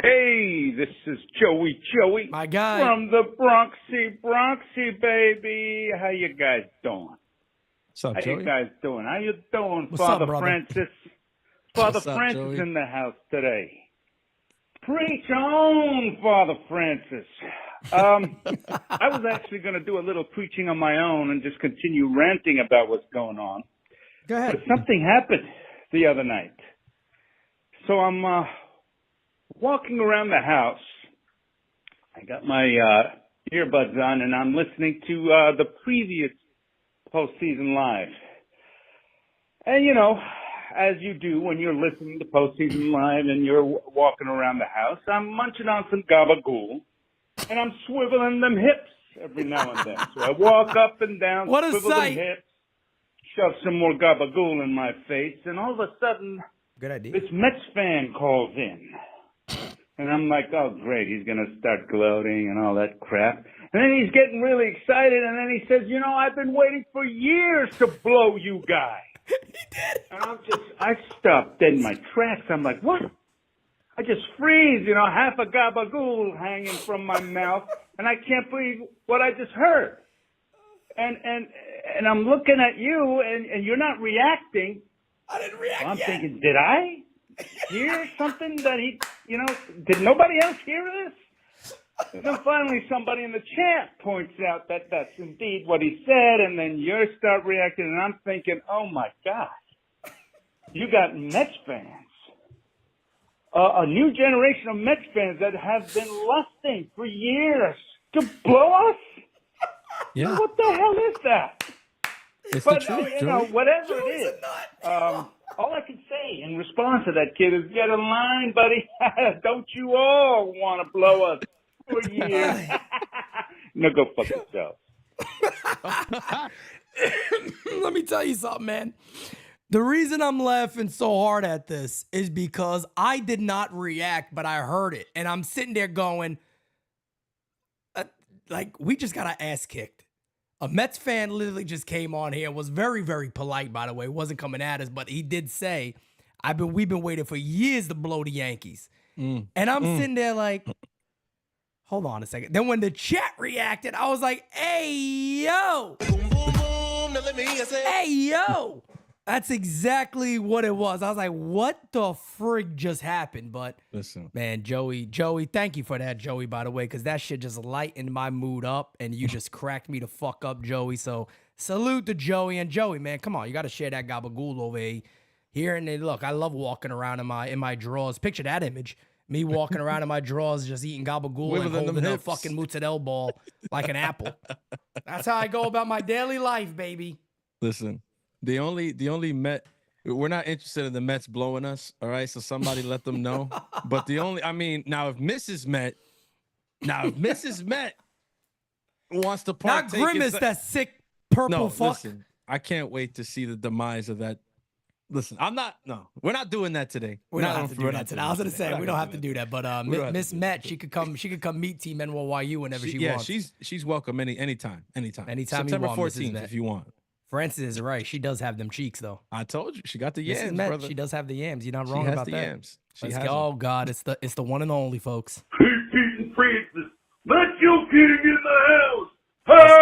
Hey, this is Joey, My guy. from the Bronxy, baby. How you guys doing? What's up, How Joey? you guys doing? How you doing, What's up, Father brother? Francis? Father What's up, Francis Joey? in the house today. Preach on, Father Francis. I was actually going to do a little preaching on my own and just continue ranting about what's going on. Go But ahead. something happened the other night. So I'm walking around the house. I got my earbuds on, and I'm listening to the previous postseason live. And, as you do when you're listening to postseason live and you're walking around the house, I'm munching on some gabagool, and I'm swiveling them hips every now and then. So I walk up and down, What a swivel sight. them hips, shove some more gabagool in my face, and all of a sudden, Good idea. this Mets fan calls in. And I'm like, oh, great, he's going to start gloating and all that crap. And then he's getting really excited, and then he says, I've been waiting for years to blow you guys. He did. And I stopped dead in my tracks. I'm like, what? I just freeze, half a gabagool hanging from my mouth, and I can't believe what I just heard. And I'm looking at you, and you're not reacting. I didn't react I'm yet. thinking, did I hear something that he, did nobody else hear this? And then finally somebody in the chat points out that that's indeed what he said, and then you start reacting, and I'm thinking, oh my God, you got Mets fans. A new generation of Mets fans that have been lusting for years to blow us? Yeah, What the hell is that? it's But, the truth, Joey. whatever it Joey's is, a nut. all I can say in response to that kid is get in line, buddy. Don't you all want to blow us for years? No, go fuck yourself. Let me tell you something, man. The reason I'm laughing so hard at this is because I did not react, but I heard it. And I'm sitting there going, we just got our ass kicked. A Mets fan literally just came on here, was very, very polite, by the way. Wasn't coming at us, but he did say, we've been waiting for years to blow the Yankees. And I'm sitting there like, hold on a second. Then when the chat reacted, I was like, hey, yo. Hey, yo. That's exactly what it was. I was like, what the frig just happened? But Listen, man, Joey, thank you for that, Joey, by the way, because that shit just lightened my mood up and you just cracked me the fuck up, Joey. So salute to Joey. And Joey, man, come on. You got to share that gabagool over here. And then, look, I love walking around in my drawers. Picture that image. Me walking around in my drawers, just eating gabagool and Wiggling them holding a hips. fucking mozzarella ball like an apple. That's how I go about my daily life, baby. listen. The only Met, we're not interested in the Mets blowing us. All right, so somebody let them know. But now if Mrs. Met wants to Not partake, Grimace, that sick purple no, fuck. listen. I can't wait to see the demise of that. Listen, we're not doing that today. We don't have to do that today. I was gonna say we don't have to do that, but We don't have Miss to do Met, she could come meet Team NYU whenever she wants. she's welcome anytime. Anytime you September want, Mrs. 14th Met. if you want. Francis is right. She does have them cheeks though. I told you she got the Mrs. yams, Met, brother. she does have the yams. You're not She wrong has about the that. yams. She Let's has go. them. Oh God, it's the one and only, folks. Hey, Pete and Francis, let your king in the house. Let's go.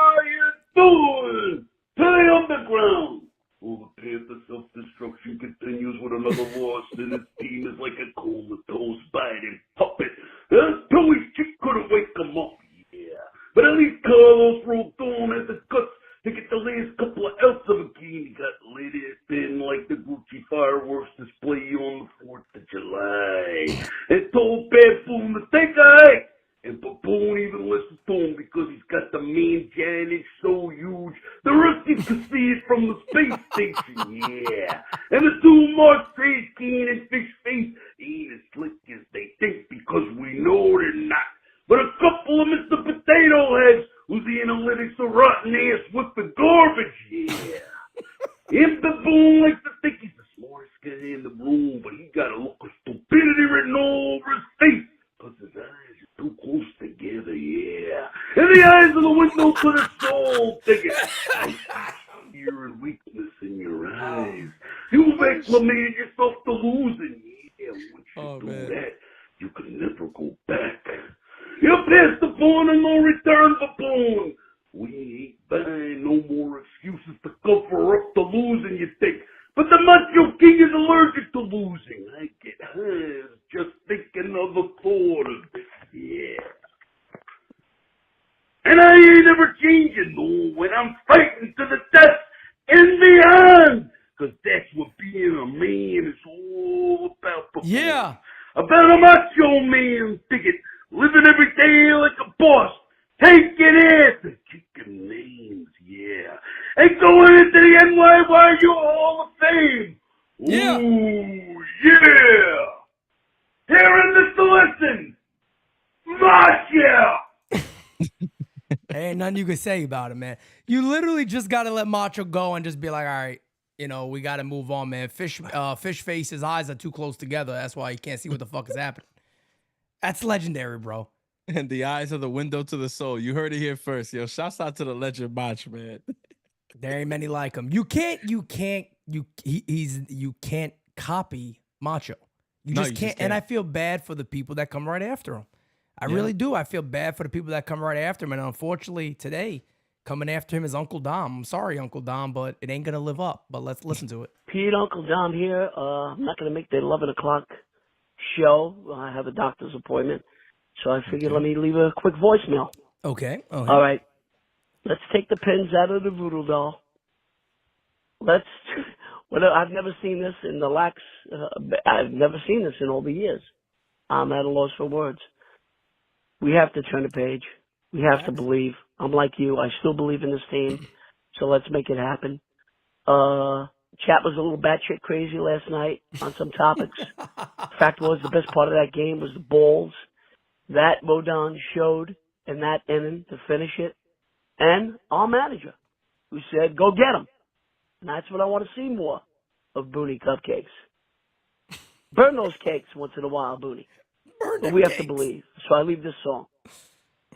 How you doing? To the underground. Well, the Panther self-destruction continues with another loss, and his team is like a comatose biting puppet. Tony Chick couldn't wake him up. Yeah. But at least Carlos Rodon has the guts to get the last couple of outs of a game. He got lit in like the Gucci fireworks display on the 4th of July. And told Bad Boom to take a hike. And Baboon even listened to him that the main giant is so huge, the Ruskies can see it from the space station, yeah. And the two Mars Trace Keen and Fish Face ain't as slick as they think because we know they're not. But a couple of Mr. Potato Heads whose analytics are rotten ass with the garbage, yeah. Him the Boone likes to think he's the smartest guy in the room, but he got a look of stupidity written all over his face. Cause his eyes are too close together, yeah. And the eyes are the window to the soul, thinking, I see fear and weakness in your eyes. You've acclimated yourself to losing, yeah. Once you do that, you can never go back. You're past the point of no return, Baboon. We ain't buying no more excuses to cover up the losing you think. But the Macho King is allergic to losing. I get high just thinking of the thought of it. Yeah. And I ain't ever changing, no, when I'm fighting to the death and beyond. Because that's what being a man is all about. Before. Yeah. About a macho man, ticket. Living every day like a boss. Taking ass and kicking names, yeah. And going into the NYYU Hall of Fame. Yeah. Ooh, yeah. Hearing this lesson. Macho. Ain't nothing you can say about it, man. You literally just got to let Macho go and just be like, all right, you know, we got to move on, man. Fish Face, his eyes are too close together. That's why he can't see what the fuck is happening. That's legendary, bro. And the eyes are the window to the soul. You heard it here first. Yo, shouts out to the legend Mach, man. There ain't many like him. You can't copy Macho. You just can't. And I feel bad for the people that come right after him. I really do. I feel bad for the people that come right after him. And unfortunately, today, coming after him is Uncle Dom. I'm sorry, Uncle Dom, but it ain't going to live up. But let's listen to it. Pete, Uncle Dom here. I'm not going to make the 11 o'clock show. I have a doctor's appointment. So I figured let me leave a quick voicemail. Okay. All right. Let's take the pins out of the voodoo doll. I've never seen this in the lax. I've never seen this in all the years. I'm at a loss for words. We have to turn the page. We have to believe. I'm like you. I still believe in this team. So let's make it happen. Chat was a little batshit crazy last night on some topics. Fact was, the best part of that game was the balls that Modon showed in that inning to finish it. And our manager, who said, go get him. And that's what I want to see more of Booney Cupcakes. Burn those cakes once in a while, Booney. But we have to believe. So I leave this song.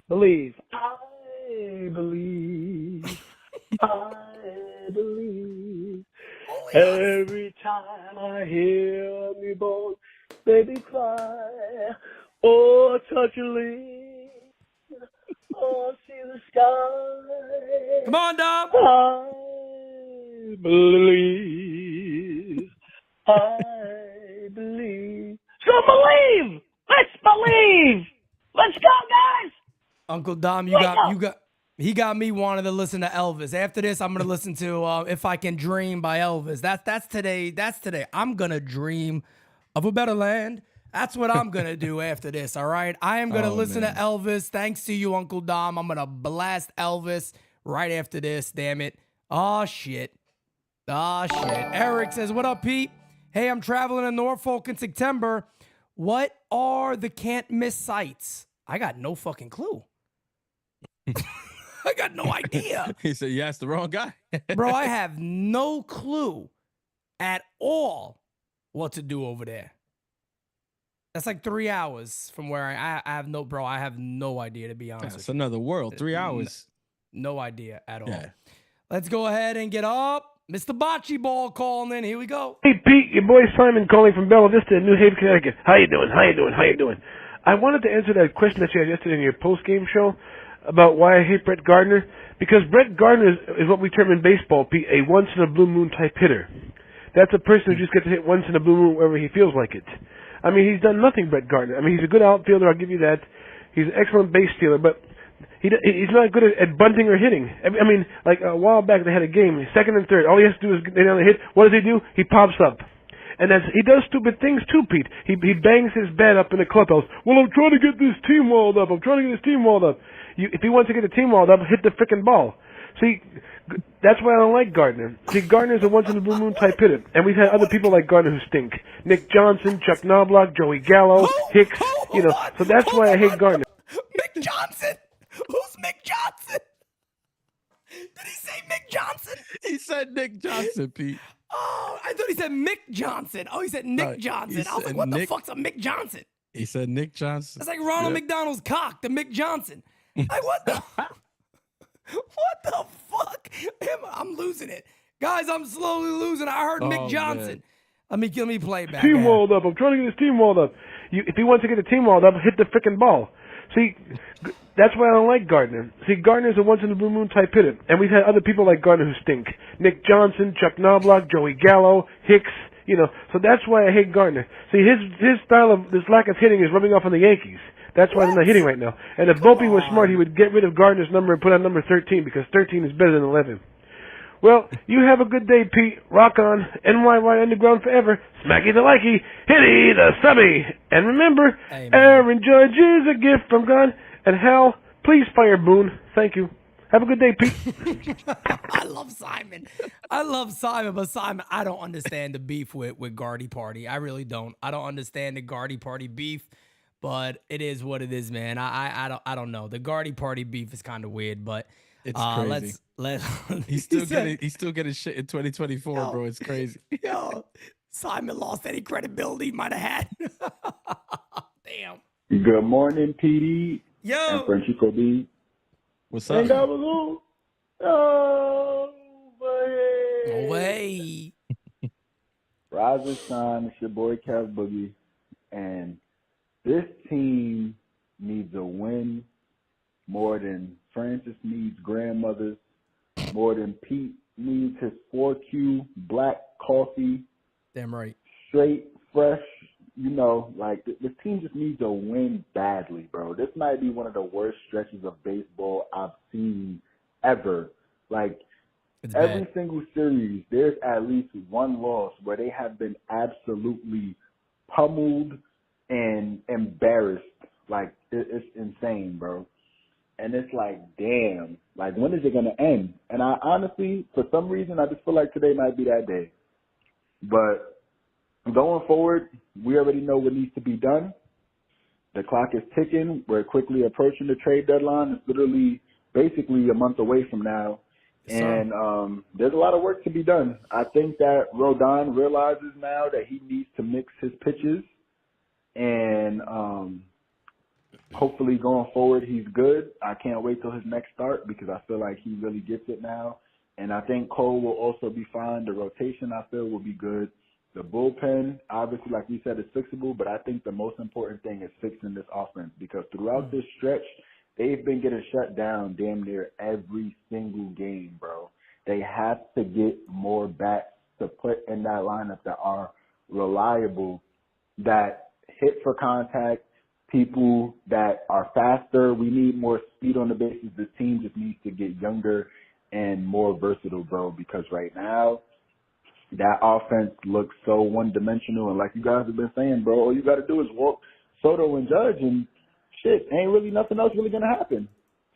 Believe. I believe. I believe. Every time I hear a newborn baby cry, or touch a leaf, or see the sky. Come on, Dom. I believe. I believe. So believe. Let's believe. Let's go, guys. Uncle Dom, he got me wanting to listen to Elvis. After this, I'm gonna listen to "If I Can Dream" by Elvis. That's today. I'm gonna dream of a better land. That's what I'm gonna do after this. All right, I am gonna listen to Elvis. Thanks to you, Uncle Dom. I'm gonna blast Elvis right after this. Damn it. Oh shit. Eric says, "What up, Pete? Hey, I'm traveling to Norfolk in September. What are the can't miss sites? I got no fucking clue." I got no idea. He said, you asked the wrong guy. Bro, I have no clue at all what to do over there. That's like 3 hours from where I have no idea, to be honest. It's another world. 3 hours. No idea at all. Yeah. Let's go ahead and get up. Mr. Bocce Ball calling in. Here we go. Hey, Pete, your boy Simon calling from Bella Vista, New Haven, Connecticut. How you doing? I wanted to answer that question that you had yesterday in your post-game show about why I hate Brett Gardner. Because Brett Gardner is what we term in baseball, Pete, a once-in-a-blue-moon type hitter. That's a person who just gets to hit once in a blue moon wherever he feels like it. I mean, he's done nothing, Brett Gardner. I mean, he's a good outfielder, I'll give you that. He's an excellent base stealer, but he's not good at bunting or hitting. I mean, like a while back they had a game, second and third. All he has to do is get down the hit. What does he do? He pops up. And he does stupid things too, Pete. He bangs his bat up in the clubhouse. Well, I'm trying to get this team walled up. If he wants to get the team walled up, hit the frickin' ball. See, that's why I don't like Gardner. See, Gardner's a once-in-a-blue moon type hitter. And we've had other people like Gardner who stink. Nick Johnson, Chuck Knobloch, Joey Gallo, Hicks, So that's why I hate Gardner. Mick Johnson? Who's Mick Johnson? Did he say Mick Johnson? He said Nick Johnson, Pete. Oh, I thought he said Mick Johnson. Oh, he said Nick Johnson. I was like, what the fuck's a Mick Johnson? He said Nick Johnson. It's like Ronald McDonald's cock, the Mick Johnson. Like, what the? What the fuck? I'm losing it. Guys, I'm slowly losing. I heard Mick Johnson. Let me play it back. Team walled up. I'm trying to get this team walled up. If he wants to get the team walled up, hit the frickin' ball. See, that's why I don't like Gardner. See, Gardner's a once-in-a-blue moon type hitter. And we've had other people like Gardner who stink. Nick Johnson, Chuck Knobloch, Joey Gallo, Hicks, So that's why I hate Gardner. See, his style of, this lack of hitting is rubbing off on the Yankees. That's why they're not hitting right now. And if Volpe was smart, he would get rid of Gardner's number and put on number 13 because 13 is better than 11. Well, you have a good day, Pete. Rock on. NYY Underground forever. Smacky the likey. Hitty the subby. And remember, Aaron Judge is a gift from God. And Hal, please fire Boone. Thank you. Have a good day, Pete. I love Simon, but Simon, I don't understand the beef with Gardy Party. I really don't. I don't understand the Gardy Party beef. But it is what it is, man. I don't know. The Gardy Party beef is kind of weird, but it's crazy. He's still getting shit in 2024, bro. It's crazy. Yo, Simon lost any credibility he might have had. Damn. Good morning, PD. Yo. And Francisco B. What's up? And Gabagool. Oh, No way. Rise and shine. It's your boy Kev Boogie, and this team needs a win more than Francis needs grandmothers, more than Pete needs his 4Q black coffee. Damn right. Straight, fresh, this team just needs a win badly, bro. This might be one of the worst stretches of baseball I've seen ever. Every single series, there's at least one loss where they have been absolutely pummeled and embarrassed. It's insane, bro. And it's damn, when is it going to end? And I honestly, for some reason, I just feel like today might be that day. But going forward, we already know what needs to be done. The clock is ticking. We're quickly approaching the trade deadline. It's literally basically a month away from now. And there's a lot of work to be done. I think that Rodon realizes now that he needs to mix his pitches. And hopefully going forward, he's good. I can't wait till his next start because I feel like he really gets it now. And I think Cole will also be fine. The rotation, I feel, will be good. The bullpen, obviously, like we said, is fixable. But I think the most important thing is fixing this offense because throughout this stretch, they've been getting shut down damn near every single game, bro. They have to get more bats to put in that lineup that are reliable, that hit for contact, people that are faster. We need more speed on the bases. This team just needs to get younger and more versatile, bro, because right now that offense looks so one-dimensional. And like you guys have been saying, bro, all you got to do is walk Soto and Judge and shit, ain't really nothing else really going to happen.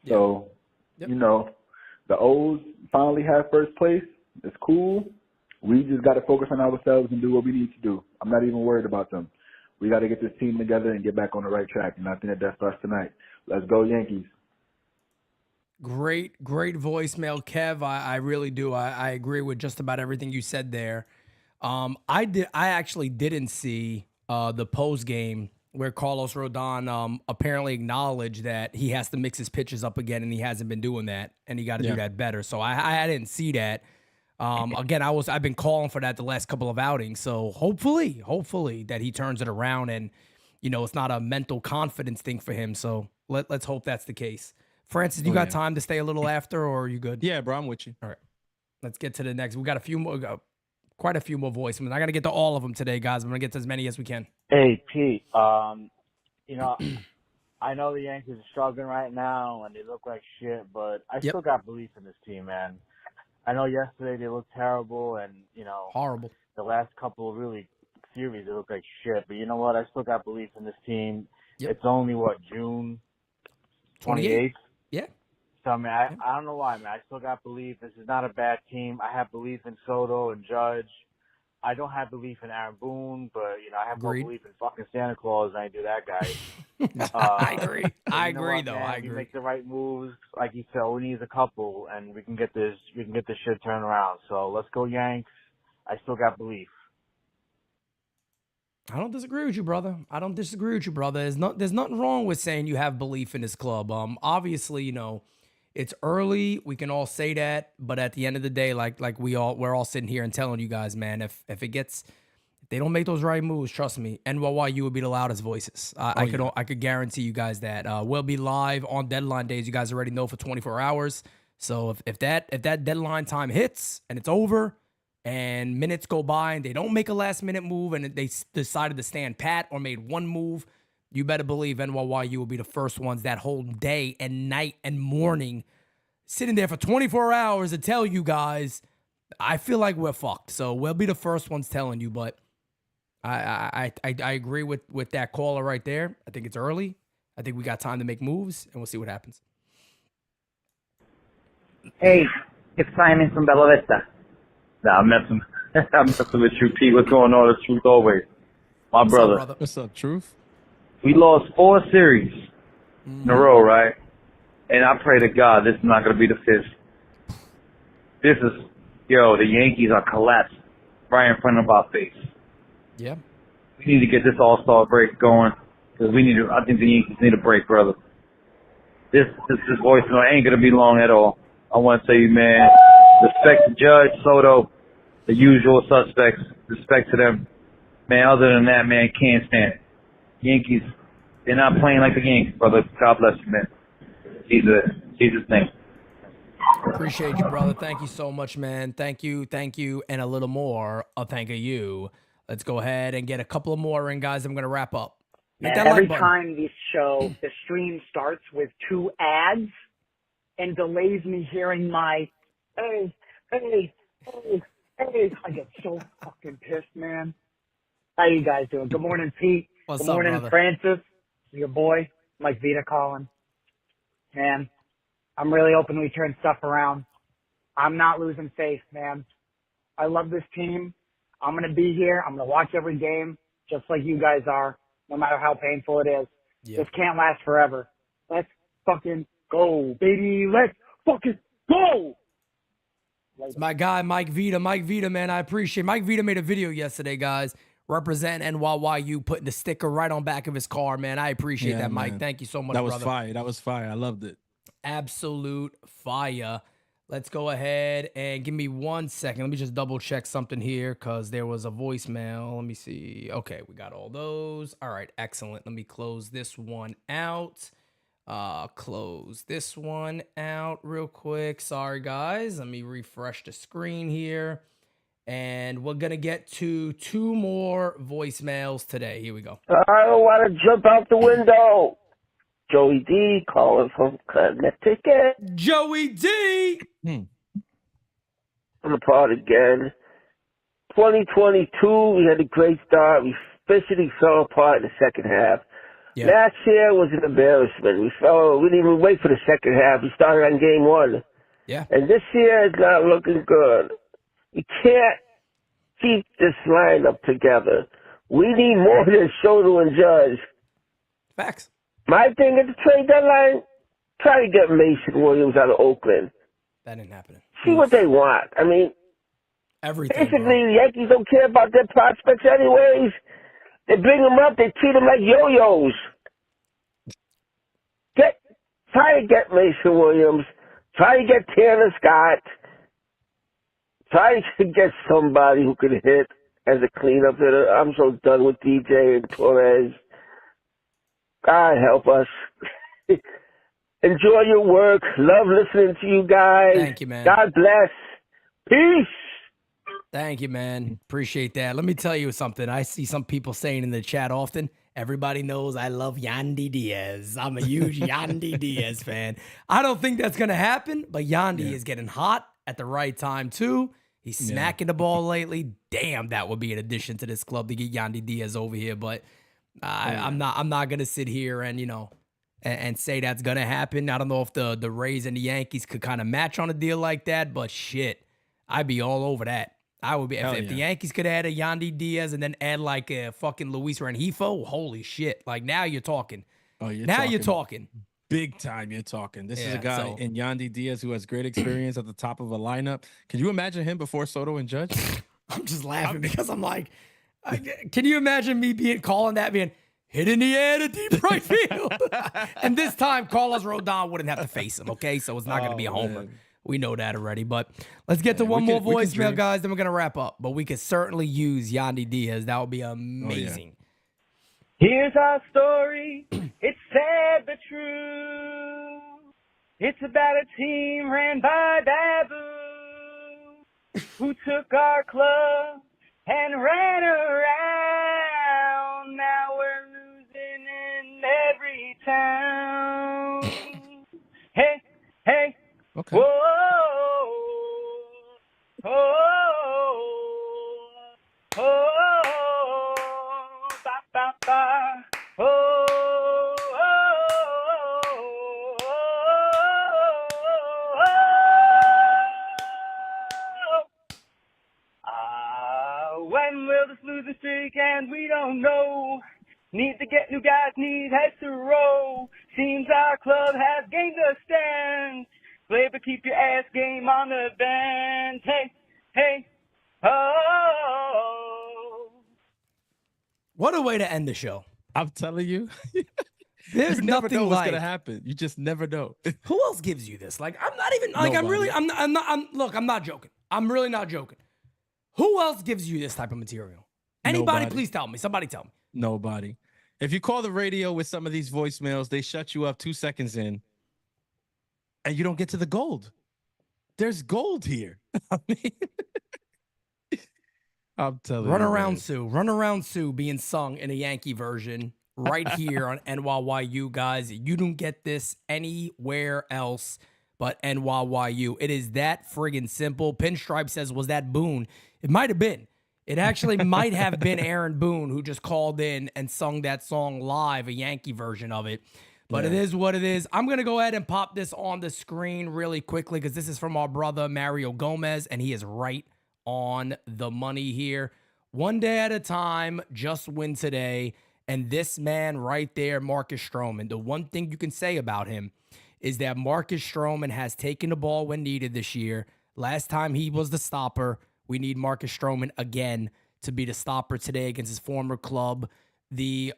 Yep. So, the O's finally have first place. It's cool. We just got to focus on ourselves and do what we need to do. I'm not even worried about them. We got to get this team together and get back on the right track. And I think that starts tonight. Let's go, Yankees. Great voicemail, Kev. I really do. I agree with just about everything you said there. I actually didn't see the post game where Carlos Rodon apparently acknowledged that he has to mix his pitches up again, and he hasn't been doing that, and he got to do that better. So I didn't see that. Again, I've been calling for that the last couple of outings. So hopefully that he turns it around, and it's not a mental confidence thing for him. So let's hope that's the case. Francis, you got time to stay a little after, or are you good? Yeah, bro, I'm with you. All right, let's get to the next. We got quite a few more voicemails. I got to get to all of them today, guys. I'm gonna get to as many as we can. Hey, Pete. I know the Yankees are struggling right now and they look like shit, but I still got belief in this team, man. I know yesterday they looked terrible and, horrible. The last couple of really series, they look like shit. But you know what? I still got belief in this team. Yep. It's only, June 28th? Yeah. So, I mean, I don't know why, man. I still got belief. This is not a bad team. I have belief in Soto and Judge. I don't have belief in Aaron Boone, but, I have more belief in fucking Santa Claus than I do that guy. I agree. I agree, what, though. man? I We agree. make the right moves. Like you said, we need a couple, and we can get this shit turned around. So let's go Yanks. I still got belief. I don't disagree with you, brother. There's nothing wrong with saying you have belief in this club. Obviously, it's early. We can all say that, but at the end of the day, like we're all sitting here and telling you guys, man, if they don't make those right moves, trust me, NYU will be the loudest voices. I could guarantee you guys that. We'll be live on deadline days. You guys already know for 24 hours. So if that deadline time hits and it's over, and minutes go by and they don't make a last minute move and they decided to stand pat or made one move, you better believe NYU will be the first ones that whole day and night and morning sitting there for 24 hours to tell you guys, I feel like we're fucked. So we'll be the first ones telling you, but I agree with that caller right there. I think it's early. I think we got time to make moves and we'll see what happens. Hey, it's Simon from Bella Vista. Nah, I'm messing with you, Pete. What's going on? It's Truth always. My brother. What's up, Truth? We lost 4 series in a row, right? And I pray to God this is not going to be the 5th. This is, the Yankees are collapsing right in front of our face. Yeah. We need to get this All-Star break going because I think the Yankees need a break, brother. This voicemail ain't going to be long at all. I want to tell you, man, respect to Judge, Soto, the usual suspects. Respect to them. Man, other than that, man, can't stand it. Yankees, they're not playing like the Yankees, brother. God bless you, man. Jesus' name. Appreciate you, brother. Thank you so much, man. Thank you, and a little more. Thank you. Let's go ahead and get a couple of more in, guys. I'm going to wrap up. And every time this show, the stream starts with 2 ads and delays me hearing my, hey. I get so fucking pissed, man. How you guys doing? Good morning, Pete. What's Good morning, up, brother? Francis. Your boy, Mike Vita calling. Man, I'm really hoping we turn stuff around. I'm not losing faith, man. I love this team. I'm going to be here. I'm going to watch every game, just like you guys are, no matter how painful it is. Yeah. This can't last forever. Let's fucking go, baby. Let's fucking go. It's my guy, Mike Vita. Mike Vita, man, I appreciate it. Mike Vita made a video yesterday, guys, representing NYU, putting the sticker right on back of his car, man. I appreciate that, Mike. Man. Thank you so much, That was brother. fire. That was fire. I loved it. Absolute fire. Let's go ahead and give me 1 second. Let me just double check something here because there was a voicemail. Let me see. Okay, we got all those. All right, excellent. Let me close this one out. Close this one out real quick. Sorry, guys. Let me refresh the screen here. And we're going to get to 2 more voicemails today. Here we go. I don't want to jump out the window. Joey D calling from Connecticut. Joey D! I'm apart again. 2022, we had a great start. We officially fell apart in the second half. Yeah. Last year was an embarrassment. We didn't even wait for the second half. We started on game 1. Yeah. And this year is not looking good. We can't keep this lineup together. We need more than Soto and Judge. Facts. My thing at the trade deadline, try to get Mason Williams out of Oakland. That ain't happening. See what they want. I mean, everything. Basically, the Yankees don't care about their prospects anyways. They bring them up, they treat them like yo-yos. Try to get Mason Williams. Try to get Tanner Scott. Try to get somebody who can hit as a cleanup hitter. I'm so done with DJ and Torres. God help us. Enjoy your work. Love listening to you guys. Thank you, man. God bless. Peace. Thank you, man. Appreciate that. Let me tell you something. I see some people saying in the chat often, everybody knows I love Yandy Diaz. I'm a huge Yandy Diaz fan. I don't think that's going to happen, but Yandy is getting hot at the right time, too. He's smacking the ball lately. Damn, that would be an addition to this club to get Yandy Diaz over here. But I'm not gonna sit here and and say that's gonna happen. I don't know if the Rays and the Yankees could kind of match on a deal like that, but shit, I'd be all over that. I would be if the Yankees could add a Yandy Diaz and then add like a fucking Luis Rengifo. Holy shit! Like now you're talking. Oh, you're talking. Big time you're talking. This is a guy in Yandy Diaz who has great experience at the top of a lineup. Can you imagine him before Soto and Judge? I'm just laughing because I'm like, can you imagine me calling that being hit in the air to deep right field? And this time Carlos Rodon wouldn't have to face him, okay? So it's not going to be a homer. Man. We know that already. But let's get to one more voicemail, guys, then we're going to wrap up. But we could certainly use Yandy Diaz. That would be amazing. Here's our story. It's sad but true. It's about a team ran by Babu who took our club and ran around. Now we're losing in every town. Hey, hey. Okay. Whoa. Oh. Oh. Ba, ba, ba. Oh. When will this losing streak end? We don't know. Need to get new guys, need heads to roll. Seems our club has gained a stand. Play but keep your ass game on the bench. Hey, hey, oh. What a way to end the show. I'm telling you. There's you never nothing know what's like gonna happen. You just never know. Who else gives you this? Like, I'm not even like Nobody. I'm not joking. I'm really not joking. Who else gives you this type of material? Anybody, Nobody. please tell me. Somebody tell me. Nobody. If you call the radio with some of these voicemails, they shut you up 2 seconds in and you don't get to the gold. There's gold here. I mean, I'm telling Run you. Around Sue. Run Around Sue being sung in a Yankee version right here on NYYU, guys. You don't get this anywhere else but NYYU. It is that friggin' simple. Pinstripe says, was that Boone? It might have been. It actually might have been Aaron Boone who just called in and sung that song live, a Yankee version of it. But It is what it is. I'm going to go ahead and pop this on the screen really quickly because this is from our brother Mario Gomez, and he is right on the money here. One day at a time, just win today. And this man right there, Marcus Stroman, the one thing you can say about him is that Marcus Stroman has taken the ball when needed this year. Last time he was the stopper. We need Marcus Stroman again to be the stopper today against his former club, the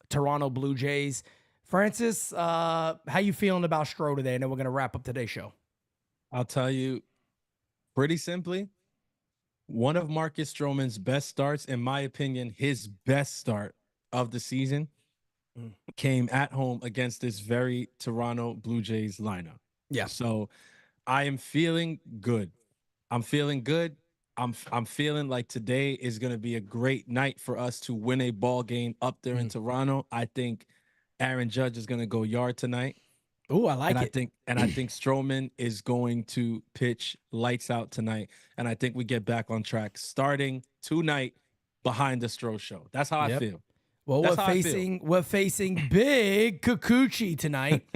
Toronto Blue Jays. Francis, how you feeling about Stro today? And then we're going to wrap up today's show. I'll tell you pretty simply, one of Marcus Stroman's best starts, in my opinion, his best start of the season came at home against this very Toronto Blue Jays lineup. Yeah. So I am feeling good. I'm feeling good. I'm feeling like today is going to be a great night for us to win a ball game up there in Toronto. I think Aaron Judge is going to go yard tonight. Oh, I like it. I think Stroman is going to pitch lights out tonight. And I think we get back on track starting tonight behind the Stro show. That's how I feel. Well, we're facing big Kikuchi tonight.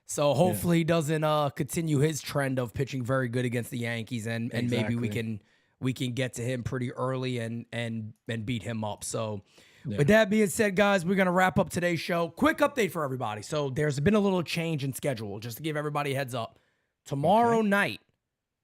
So hopefully he doesn't continue his trend of pitching very good against the Yankees, and maybe we can get to him pretty early and beat him up. So with that being said, guys, we're gonna wrap up today's show. Quick update for everybody. So there's been a little change in schedule, just to give everybody a heads up. Tomorrow night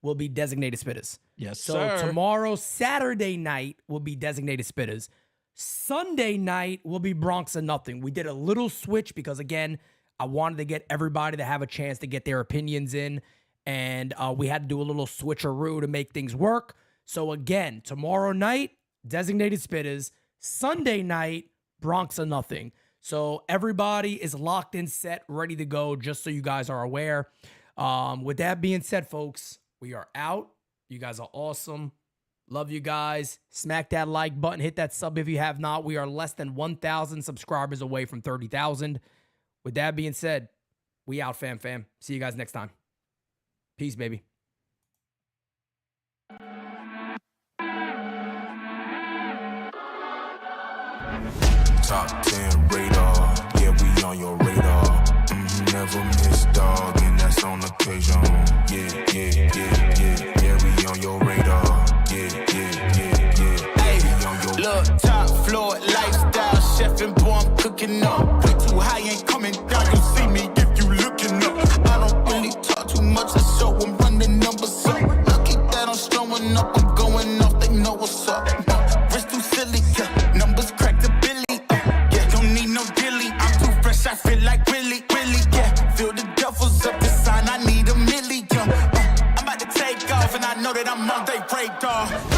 will be designated spitters. Yes, so sir. tomorrow, Saturday night, will be designated spitters. Sunday night will be Bronx or Nothing. We did a little switch because, again, I wanted to get everybody to have a chance to get their opinions in, and we had to do a little switcheroo to make things work. So, again, tomorrow night, designated spitters. Sunday night, Bronx or Nothing. So, everybody is locked in, set, ready to go, just so you guys are aware. With that being said, folks, we are out. You guys are awesome. Love you guys. Smack that like button. Hit that sub if you have not. We are less than 1,000 subscribers away from 30,000. With that being said, we out, fam. See you guys next time. Peace, baby. top 10 radar. Yeah, we on your radar. Never miss, dog, and that's on occasion. Yeah, we on your radar. Yeah. Hey, look, top floor lifestyle, chef and boy, I'm cooking up. Way too high, ain't coming down. You see me if you looking up. I don't really talk too much, I show them run the numbers up. Lucky that I'm strolling up, I'm going off, they know what's up. Wrist too silly, yeah. Numbers crack the billy. Yeah, don't need no dilly. I'm too fresh, I feel like Willie, yeah. Feel the duffels up the sign, I need a million. I'm about to take off, and I know that I'm on they radar.